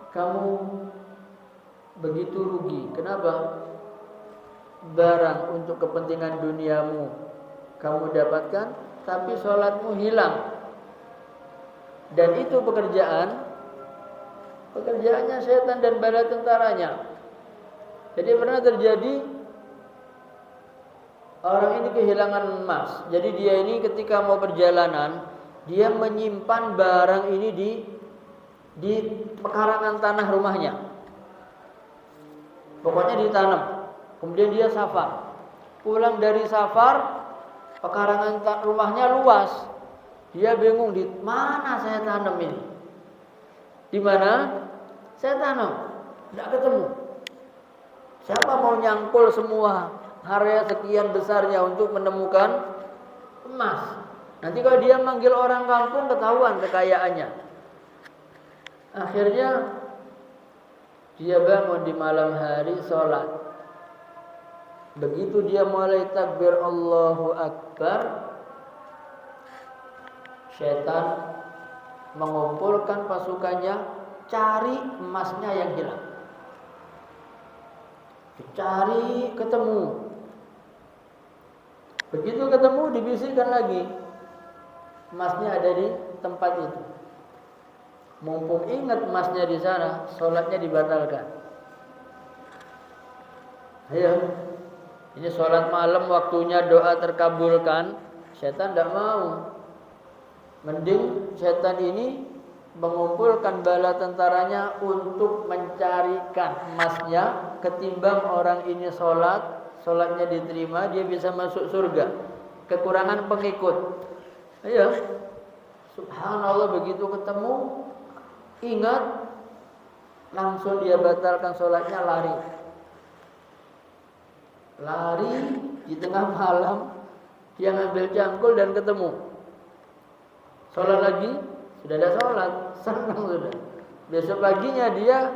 kamu begitu rugi. Kenapa? Barang untuk kepentingan duniamu kamu dapatkan, tapi sholatmu hilang. Dan itu pekerjaannya setan dan bala tentaranya. Jadi pernah terjadi orang ini kehilangan emas. Jadi dia ini ketika mau perjalanan, dia menyimpan barang ini di pekarangan tanah rumahnya. Pokoknya ditanam. Kemudian dia safar. Pulang dari safar, pekarangan rumahnya luas. Dia bingung, di mana saya tanam ini? Di mana saya tanam? Tidak ketemu. Siapa mau nyangkul semua area sekian besarnya untuk menemukan emas? Nanti kalau dia manggil orang kampung ketahuan kekayaannya. Akhirnya dia bangun di malam hari sholat. Begitu dia mulai takbir Allahu Akbar, syaitan mengumpulkan pasukannya cari emasnya yang hilang. Cari, ketemu. Begitu ketemu dibisikkan lagi, emasnya ada di tempat itu. Mumpung ingat emasnya di sana, sholatnya dibatalkan. Ayo, ini sholat malam waktunya doa terkabulkan, syaitan tidak mau. Mending syaitan ini mengumpulkan bala tentaranya untuk mencarikan emasnya, ketimbang orang ini sholatnya diterima, dia bisa masuk surga. Kekurangan pengikut. Ayo, subhanallah, begitu ketemu, ingat, langsung dia batalkan sholatnya, lari di tengah malam, dia ngambil cangkul dan ketemu. Sholat lagi, sudah ada sholat, senang sudah. Besok paginya dia,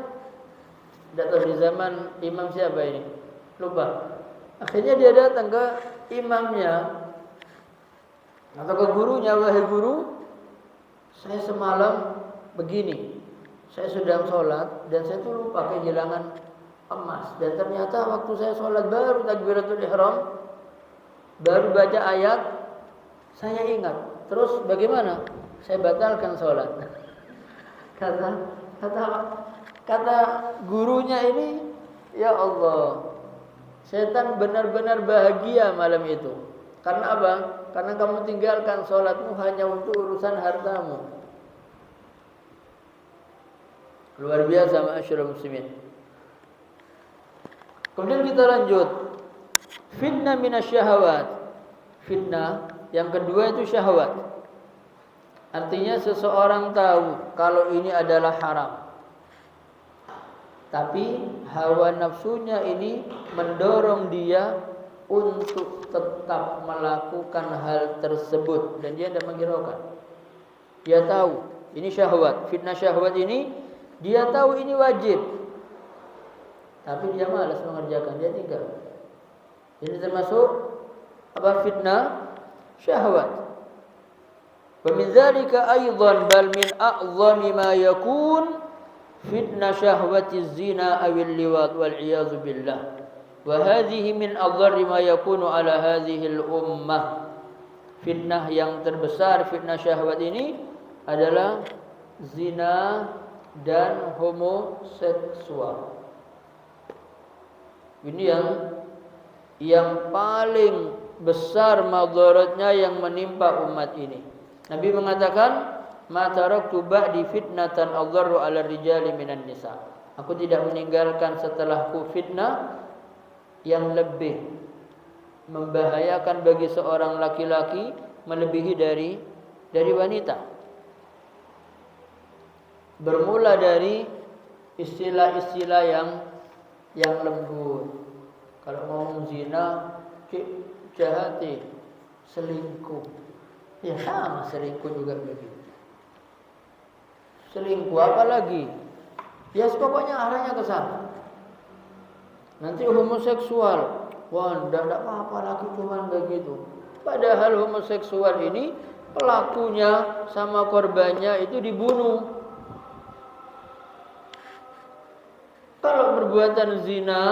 tidak tahu di zaman imam siapa ini, lupa. Akhirnya dia datang ke imamnya atau ke gurunya, wahai guru, saya semalam begini, saya sedang sholat dan saya tuh lupa kehilangan emas. Dan ternyata waktu saya sholat baru takbiratul ihram, baru baca ayat, saya ingat. Terus bagaimana? Saya batalkan sholat. Kata gurunya ini, ya Allah, setan benar-benar bahagia malam itu. Karena apa? Karena kamu tinggalkan sholatmu hanya untuk urusan hartamu. Luar biasa, ma'asyiral muslimin. Kemudian kita lanjut. Fitnah minasyahawat. Fitnah yang kedua itu syahwat. Artinya seseorang tahu kalau ini adalah haram, tapi hawa nafsunya ini mendorong dia untuk tetap melakukan hal tersebut dan dia tidak menghiraukan. Dia tahu ini syahwat, fitnah syahwat ini dia tahu ini wajib. Tapi dia malas mengerjakan, dia tinggal. Ini termasuk apa? Fitnah syahwat. Wa min dzalika aidan bal min a'zami ma yakun fitnah syahwati zina awil liwat wal iyaz billah. Wa hadhihi min adharri ma yakunu ala hadhihi al ummah. Fitnah yang terbesar, fitnah syahwat ini adalah zina dan homoseksual. Ini yang paling besar madaratnya yang menimpa umat ini. Nabi mengatakan, "Ma taraktu ba'di fitnatan adharru 'ala rijali minan nisa." Aku tidak meninggalkan setelahku fitnah yang lebih membahayakan bagi seorang laki-laki melebihi dari wanita. Bermula dari istilah-istilah yang lembut. Kalau ngomong zina, jahati, selingkuh. Ya sama, selingkuh juga begitu. Selingkuh apa lagi? Ya pokoknya arahnya ke sana. Nanti homoseksual. Wah, tidak apa-apa lagi cuman begitu. Padahal homoseksual ini pelakunya sama korbannya itu dibunuh. Kalau perbuatan zina,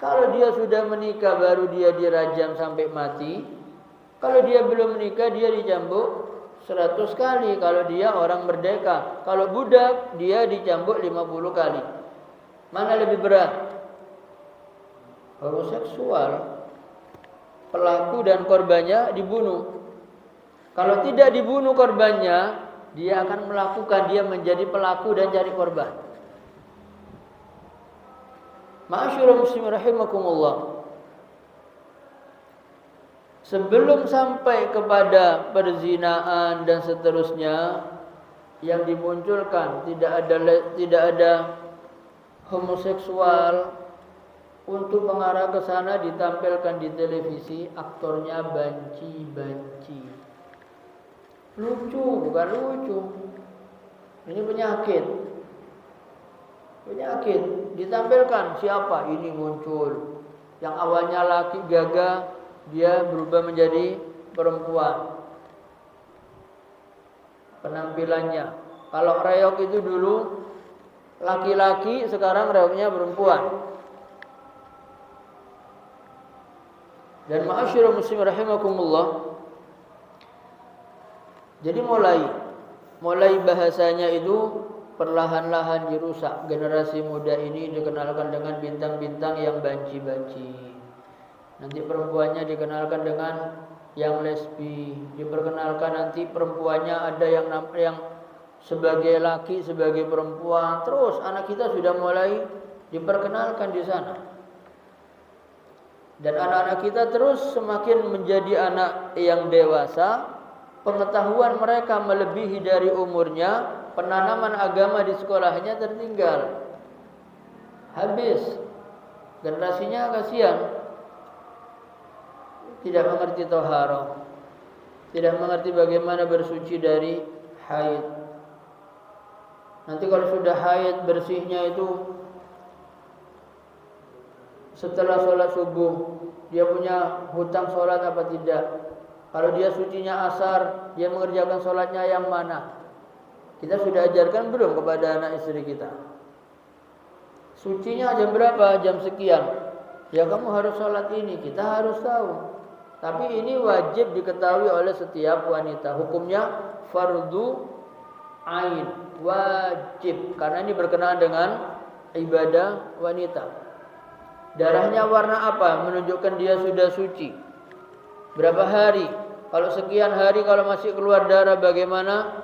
kalau dia sudah menikah baru dia dirajam sampai mati. Kalau dia belum menikah dia dicambuk 100 kali. Kalau dia orang merdeka. Kalau budak dia dicambuk 50 kali. Mana lebih berat? Homoseksual. Pelaku dan korbannya dibunuh. Kalau tidak dibunuh korbannya, dia akan melakukan, dia menjadi pelaku dan cari korban. Ma'asyiral muslimin rahimakumullah. Sebelum sampai kepada perzinaan dan seterusnya yang dimunculkan, tidak ada homoseksual, untuk mengarah ke sana ditampilkan di televisi aktornya banci-banci. Lucu, bukan lucu. Ini penyakit. Penyakit. Ditampilkan siapa ini muncul. Yang awalnya laki gagah, dia berubah menjadi perempuan. Penampilannya. Kalau reok itu dulu laki-laki, sekarang reoknya perempuan. Dan ma'asyiral muslimin rahimakumullah. Jadi mulai bahasanya itu perlahan-lahan dirusak. Generasi muda ini dikenalkan dengan bintang-bintang yang banci-banci. Nanti perempuannya dikenalkan dengan yang lesbi. Diperkenalkan nanti perempuannya ada yang sebagai laki, sebagai perempuan. Terus anak kita sudah mulai diperkenalkan di sana. Dan anak-anak kita terus semakin menjadi anak yang dewasa. Pengetahuan mereka melebihi dari umurnya. Penanaman agama di sekolahnya tertinggal. Habis. Generasinya kasihan. Tidak mengerti thaharah. Tidak mengerti bagaimana bersuci dari haid. Nanti kalau sudah haid, bersihnya itu setelah sholat subuh, dia punya hutang sholat apa tidak? Kalau dia sucinya asar, dia mengerjakan sholatnya yang mana? Kita sudah ajarkan belum kepada anak istri kita? Sucinya jam berapa? Jam sekian. Ya kamu harus sholat ini, kita harus tahu. Tapi ini wajib diketahui oleh setiap wanita. Hukumnya fardu ain, wajib. Karena ini berkenaan dengan ibadah wanita. Darahnya warna apa? Menunjukkan dia sudah suci. Berapa hari? Kalau sekian hari kalau masih keluar darah bagaimana?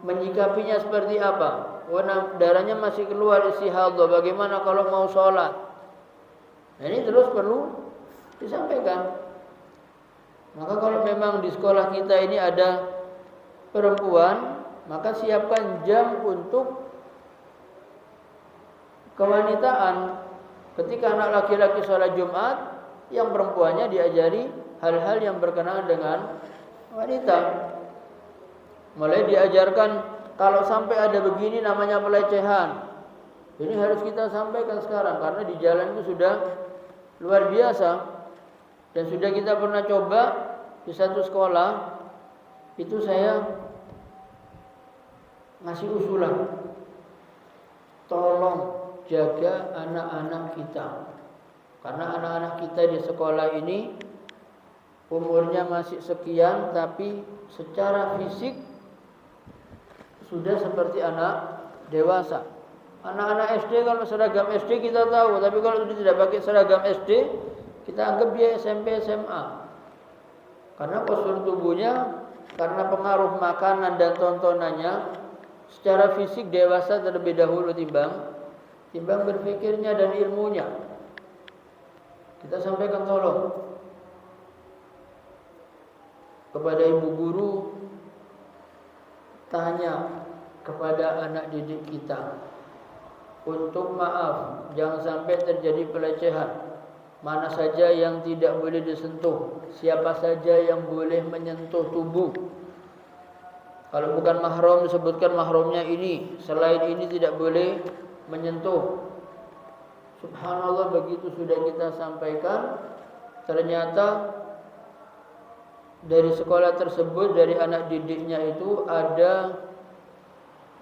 Menyikapinya seperti apa? Warna darahnya masih keluar istihadhah. Bagaimana kalau mau sholat? Nah, ini terus perlu disampaikan. Maka kalau memang di sekolah kita ini ada perempuan, maka siapkan jam untuk kewanitaan. Ketika anak laki-laki sholat Jumat, yang perempuannya diajari hal-hal yang berkenaan dengan wanita. Mulai diajarkan kalau sampai ada begini namanya pelecehan. Ini harus kita sampaikan sekarang karena di jalan itu sudah luar biasa. Dan sudah kita pernah coba di satu sekolah itu saya ngasih usulan, tolong jaga anak-anak kita. Karena anak-anak kita di sekolah ini umurnya masih sekian, tapi secara fisik sudah seperti anak dewasa. Anak-anak SD kalau seragam SD kita tahu, tapi kalau dia tidak pakai seragam SD, kita anggap dia SMP SMA. Karena postur tubuhnya, karena pengaruh makanan dan tontonannya, secara fisik dewasa terlebih dahulu timbang berpikirnya dan ilmunya. Kita sampaikan tolong kepada ibu guru, tanya kepada anak didik kita untuk maaf, jangan sampai terjadi pelecehan. Mana saja yang tidak boleh disentuh, siapa saja yang boleh menyentuh tubuh. Kalau bukan mahram disebutkan mahramnya ini, selain ini tidak boleh menyentuh. Subhanallah, begitu sudah kita sampaikan, ternyata dari sekolah tersebut, dari anak didiknya itu ada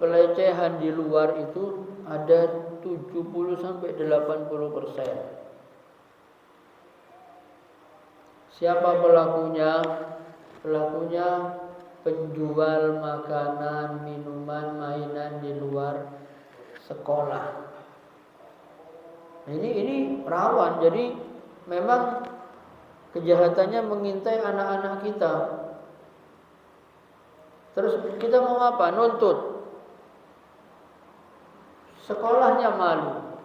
pelecehan di luar itu ada 70 sampai 80%. Siapa pelakunya? Pelakunya penjual makanan, minuman, mainan di luar sekolah. Ini rawan. Jadi memang kejahatannya mengintai anak-anak kita. Terus kita mau apa? Nuntut. Sekolahnya malu.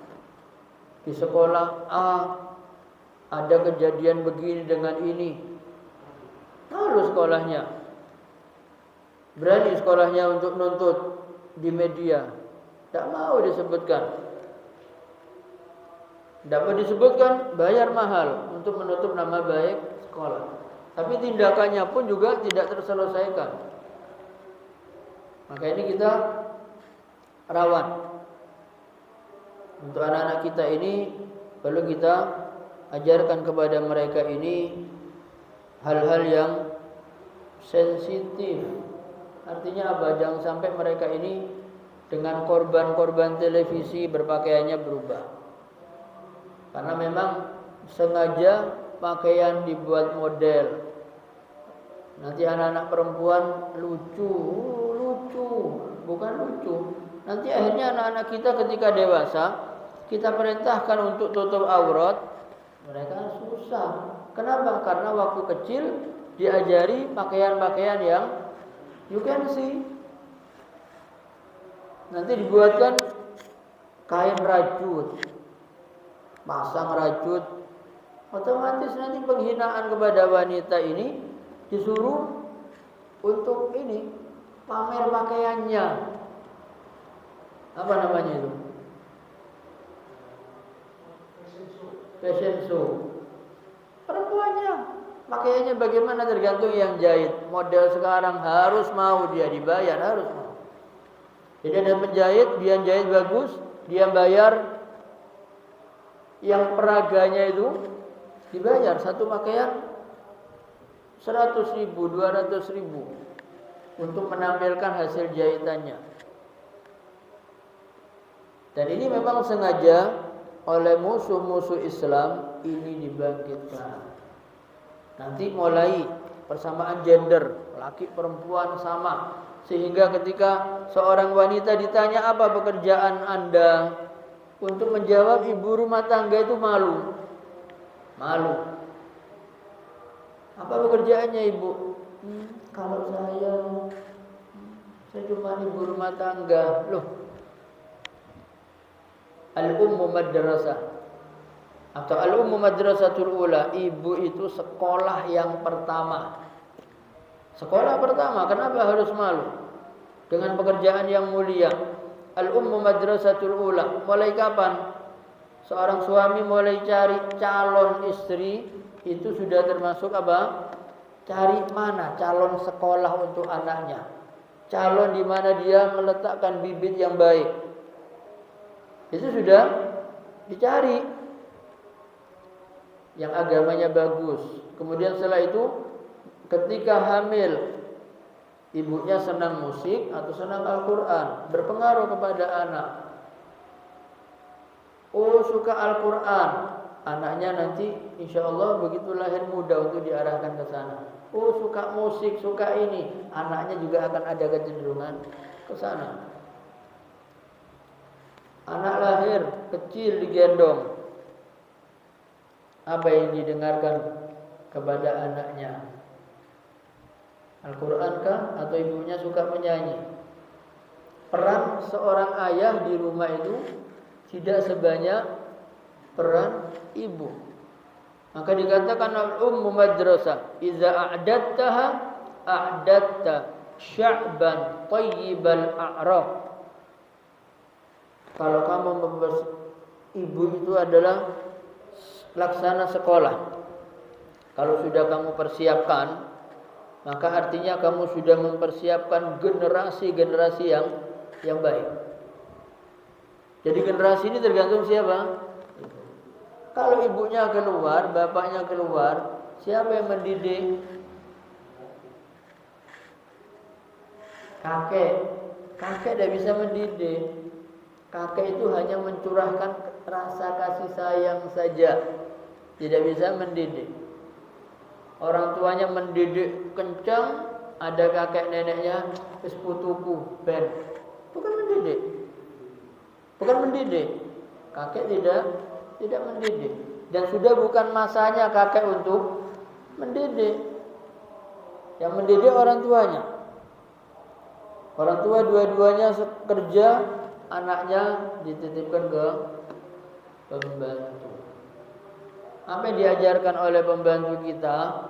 Di sekolah A ada kejadian begini dengan ini. Malu sekolahnya. Berani sekolahnya untuk nuntut di media. Tidak mau disebutkan. Tidak mau disebutkan, bayar mahal untuk menutup nama baik sekolah. Tapi tindakannya pun juga tidak terselesaikan. Maka ini kita rawan. Untuk anak-anak kita ini perlu kita ajarkan kepada mereka ini hal-hal yang sensitif. Artinya apa? Jangan sampai mereka ini dengan korban-korban televisi berpakaiannya berubah. Karena memang sengaja pakaian dibuat model. Nanti anak-anak perempuan lucu, bukan lucu. Nanti akhirnya anak-anak kita ketika dewasa, kita perintahkan untuk tutup aurat, mereka susah. Kenapa? Karena waktu kecil diajari pakaian-pakaian yang you can see. Nanti dibuatkan kain rajut, pasang rajut, otomatis nanti penghinaan kepada wanita ini disuruh untuk ini pamer pakaiannya. Apa namanya itu? Fashion show. Perempuannya pakaiannya bagaimana tergantung yang jahit. Model sekarang harus mau dia dibayar, harus mau. Jadi ada penjahit, dia jahit bagus, dia bayar. Yang peraganya itu dibayar satu pakaian 100.000, 200.000 untuk menampilkan hasil jahitannya. Dan ini memang sengaja oleh musuh-musuh Islam ini dibangkitkan. Nanti mulai persamaan gender, laki perempuan sama, sehingga ketika seorang wanita ditanya apa pekerjaan Anda, untuk menjawab ibu rumah tangga itu malu. Apa pekerjaannya ibu? Kalau saya cuma ibu rumah tangga. Loh, al-ummu madrasah atau al-ummu madrasatul ula, ibu itu sekolah yang pertama. Sekolah pertama, kenapa harus malu dengan pekerjaan yang mulia? Al-ummu madrasatul ula. Mulai kapan? Seorang suami mulai cari calon istri itu sudah termasuk apa? Cari mana calon sekolah untuk anaknya. Calon di mana dia meletakkan bibit yang baik. Itu sudah dicari. Yang agamanya bagus. Kemudian setelah itu ketika hamil, ibunya senang musik atau senang Al-Quran, berpengaruh kepada anak. Oh, suka Al-Quran, anaknya nanti insya Allah begitu lahir muda untuk diarahkan ke sana. Oh, suka musik, suka ini, anaknya juga akan ada kecenderungan ke sana. Anak lahir kecil digendong, apa yang didengarkan kepada anaknya? Al-Quran kah? Atau ibunya suka menyanyi? Peran seorang ayah di rumah itu tidak sebanyak peran ibu. Maka dikatakan al-ummu madrasah, iza a'dattaha a'datta sya'ban tayyibal a'raf. Kalau kamu ibu itu adalah laksana sekolah. Kalau sudah kamu persiapkan, maka artinya kamu sudah mempersiapkan generasi-generasi yang baik. Jadi generasi ini tergantung siapa? Kalau ibunya keluar, bapaknya keluar, siapa yang mendidik? Kakek. Kakek tidak bisa mendidik. Kakek itu hanya mencurahkan rasa kasih sayang saja, tidak bisa mendidik. Orang tuanya mendidik kencang, ada kakek neneknya seputuku ben. Bukan mendidik. Bukan mendidik. Kakek tidak mendidik. Dan sudah bukan masanya kakek untuk mendidik. Yang mendidik orang tuanya. Orang tua dua-duanya kerja, anaknya dititipkan ke pembantu. Apa yang diajarkan oleh pembantu kita,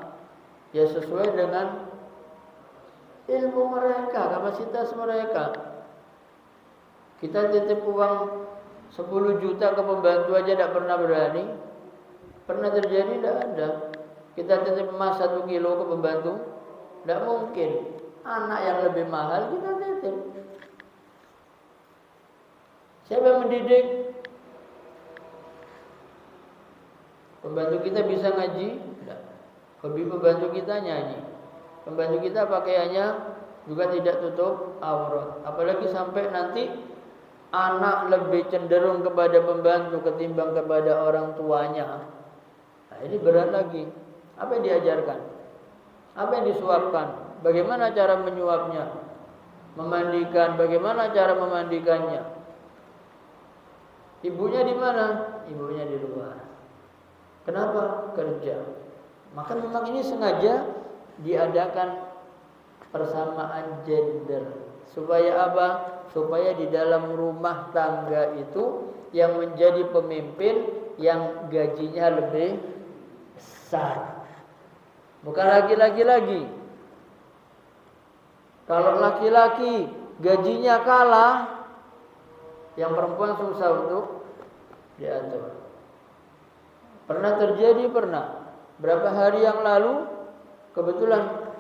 ya sesuai dengan ilmu mereka, kapasitas mereka. Kita titip uang 10 juta ke pembantu aja tidak pernah berani. Pernah terjadi? Tidak ada. Kita titip emas 1 kilo ke pembantu, tidak mungkin. Anak yang lebih mahal kita titip. Siapa yang mendidik? Pembantu kita bisa ngaji? Tidak. Hobi pembantu kita nyanyi. Pembantu kita pakaiannya juga tidak tutup aurat. Apalagi sampai nanti anak lebih cenderung kepada pembantu ketimbang kepada orang tuanya. Nah, ini berat lagi. Apa yang diajarkan? Apa yang disuapkan? Bagaimana cara menyuapnya? Memandikan, bagaimana cara memandikannya? Ibunya di mana? Ibunya di luar. Kenapa? Kerja. Maka memang ini sengaja diadakan persamaan gender. Supaya apa? Supaya di dalam rumah tangga itu yang menjadi pemimpin yang gajinya lebih besar. Bukan laki-laki lagi. Kalau laki-laki gajinya kalah, yang perempuan susah untuk diatur. Pernah terjadi? Pernah. Berapa hari yang lalu kebetulan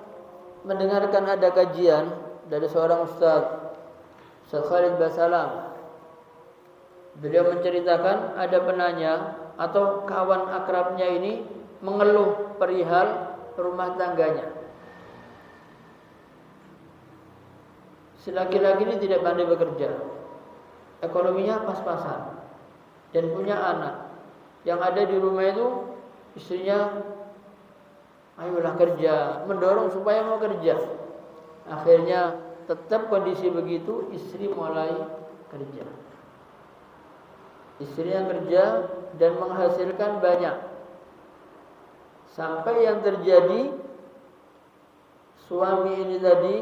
mendengarkan ada kajian dari seorang Ustaz Khalid Basalam. Beliau menceritakan ada penanya atau kawan akrabnya ini mengeluh perihal rumah tangganya. Si laki-laki ini tidak pandai bekerja, ekonominya pas-pasan, dan punya anak. Yang ada di rumah itu istrinya, ayolah kerja, mendorong supaya mau kerja. Akhirnya tetap kondisi begitu, istri mulai kerja. Istri yang kerja dan menghasilkan banyak. Sampai yang terjadi, suami ini tadi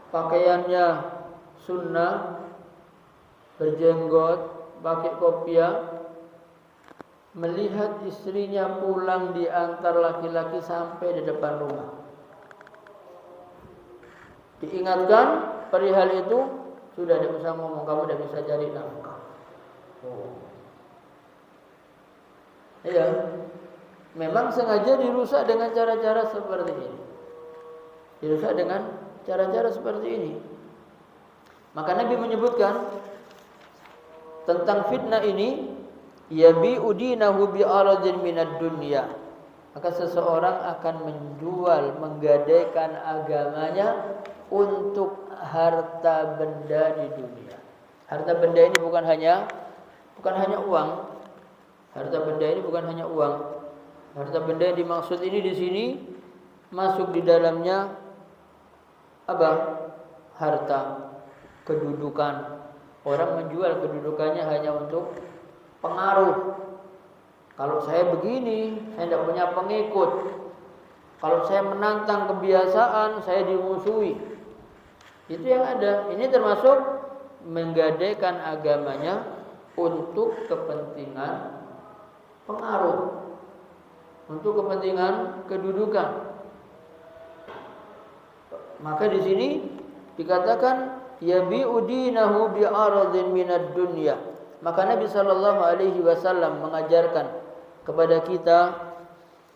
pakaiannya sunnah, berjenggot, pakai kopiah, melihat istrinya pulang diantar laki-laki sampai di depan rumah. Diingatkan perihal itu, sudah tidak usah ngomong, kamu tidak bisa cari nafkah. Iya, memang sengaja dirusak dengan cara-cara seperti ini. Dirusak dengan cara-cara seperti ini. Maka Nabi menyebutkan tentang fitnah ini, yabi'u dinahu bi'aradin minad dunya. Maka seseorang akan menjual, menggadaikan agamanya untuk harta benda di dunia. Harta benda ini bukan hanya uang. Harta benda ini bukan hanya uang. Harta benda yang dimaksud ini di sini masuk di dalamnya apa? Harta, kedudukan. Orang menjual kedudukannya hanya untuk pengaruh. Kalau saya begini, saya tidak punya pengikut. Kalau saya menantang kebiasaan, saya dimusuhi. Itu yang ada. Ini termasuk menggadaikan agamanya untuk kepentingan pengaruh, untuk kepentingan kedudukan. Maka di sini dikatakan yabi'u dinahu bi'aradin minad dunya. Maka Nabi sallallahu alaihi wasallam mengajarkan kepada kita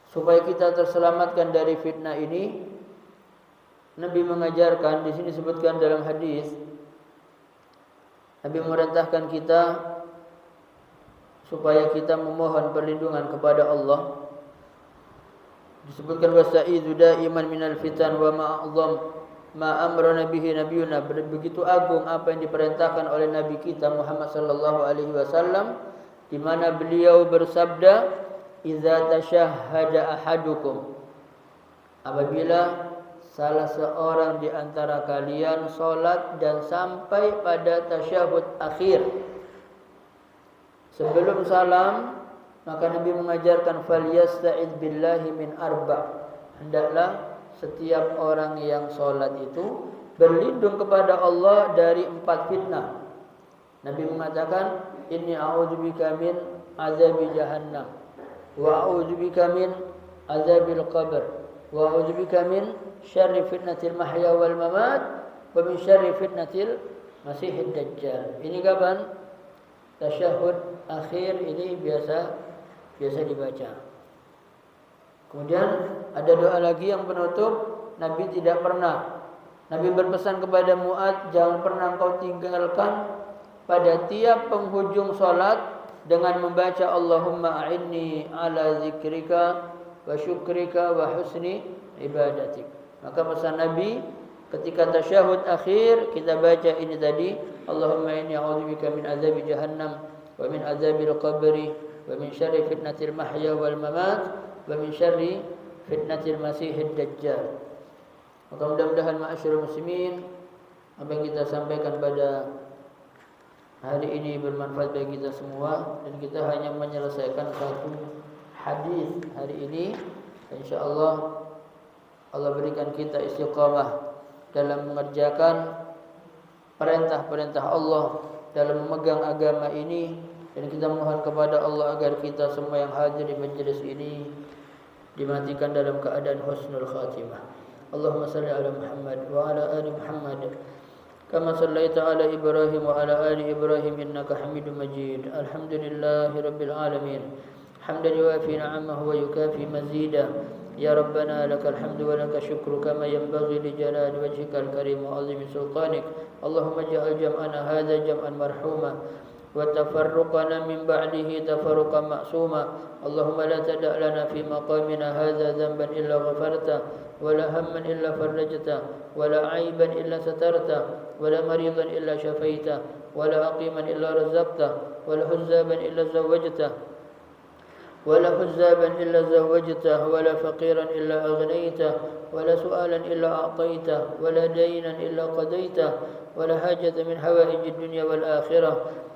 supaya kita terselamatkan dari fitnah ini. Nabi mengajarkan, di sini disebutkan dalam hadis, Nabi memerintahkan kita supaya kita memohon perlindungan kepada Allah. Disebutkan wasta'izu da'iman minal fitan wa ma'azam ma amrana bihi nabiyuna. Begitu agung apa yang diperintahkan oleh Nabi kita Muhammad sallallahu alaihi wasallam, di mana beliau bersabda, "Idza tashahhada ahadukum." Apabila salah seorang di antara kalian salat dan sampai pada tasyahud akhir, sebelum salam, maka Nabi mengajarkan falyasta'id billahi min arba'. Hendaklah setiap orang yang salat itu berlindung kepada Allah dari 4 fitnah. Nabi mengatakan, inni a'udzubika min azabi jahannam, wa a'udzubika min azabil qabr, wa a'udzubika min syarri fitnatil mahya wal mamat, wa min syarri fitnatil masihid dajjal. Ini kapan? Tasyahud akhir ini biasa dibaca. Kemudian ada doa lagi yang penutup. Nabi berpesan kepada Mu'adz, jangan pernah engkau tinggalkan pada tiap penghujung salat dengan membaca Allahumma a'inni ala zikrika wa syukrika wa husni ibadatik. Maka pesan Nabi ketika tasyahud akhir kita baca ini tadi, Allahumma inni a'udzubika min azabi jahannam wa min azabil qabri wa min syarri fitnatil mahya wal mamat wa min syarri fitnatil masihid dajjal. Maka mudah-mudahan ma'asyiral muslimin, apa yang kita sampaikan pada hari ini bermanfaat bagi kita semua, dan kita hanya menyelesaikan satu hadis hari ini. Insyaallah Allah berikan kita istiqamah dalam mengerjakan perintah-perintah Allah, dalam memegang agama ini, dan kita mohon kepada Allah agar kita semua yang hadir di majelis ini dimatikan dalam keadaan husnul khatimah. Allahumma salli ala Muhammad wa ala ali Muhammad kama sallaita ala Ibrahim wa ala ali Ibrahim innaka Hamidum Majid. Alhamdulillahi rabbil alamin. Hamdan yuwafi ni'amahu wa yukafi mazida. Ya Rabbana lakal hamdu wa lakal syukru kama yanbaghi li jalali wajhikal karim wa 'azimi sultanik. Allahumma ij'al jam'ana hadha jam'an marhuma وتفرقنا من بعده تفرقا معصوما. اللهم لا تدع لنا في مقامنا هذا ذنبا إلا غفرته ولا هما إلا فرجته ولا عيبا إلا سترته ولا مريضا إلا شفيته ولا عقيما إلا رزقته ولا حزابا إلا زوجته ولا فقيرا إلا أغنيته ولا سؤالا إلا أعطيته ولا دينا إلا قضيته ولا حاجة من حوائج الدنيا والآخرة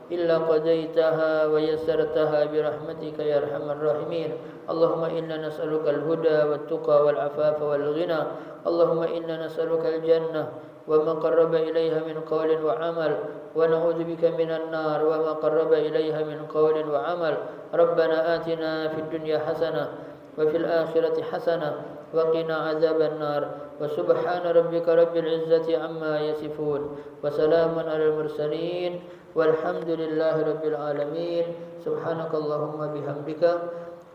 إلا قضيتها ويسرتها برحمتك يا أرحم الراحمين. اللهم إنا نسألك الهدى والتقى والعفاف والغنى. اللهم إنا نسألك الجنة وما قرب إليها من قول وعمل ونعوذ بك من النار وما قرب إليها من قول وعمل. ربنا آتنا في الدنيا حسنة وفي الآخرة حسنة وقنا عذاب النار. وسبحان ربك رب العزة عما يصفون وسلام على المرسلين والحمد لله رب العالمين. سبحانك اللهم بحمدك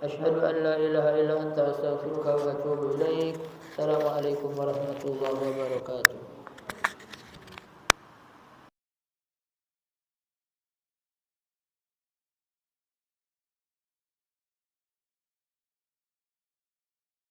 Asyhadu an la ilaha illa anta astaghfiruka wa atubu ilaik. Assalamualaikum warahmatullahi wabarakatuh.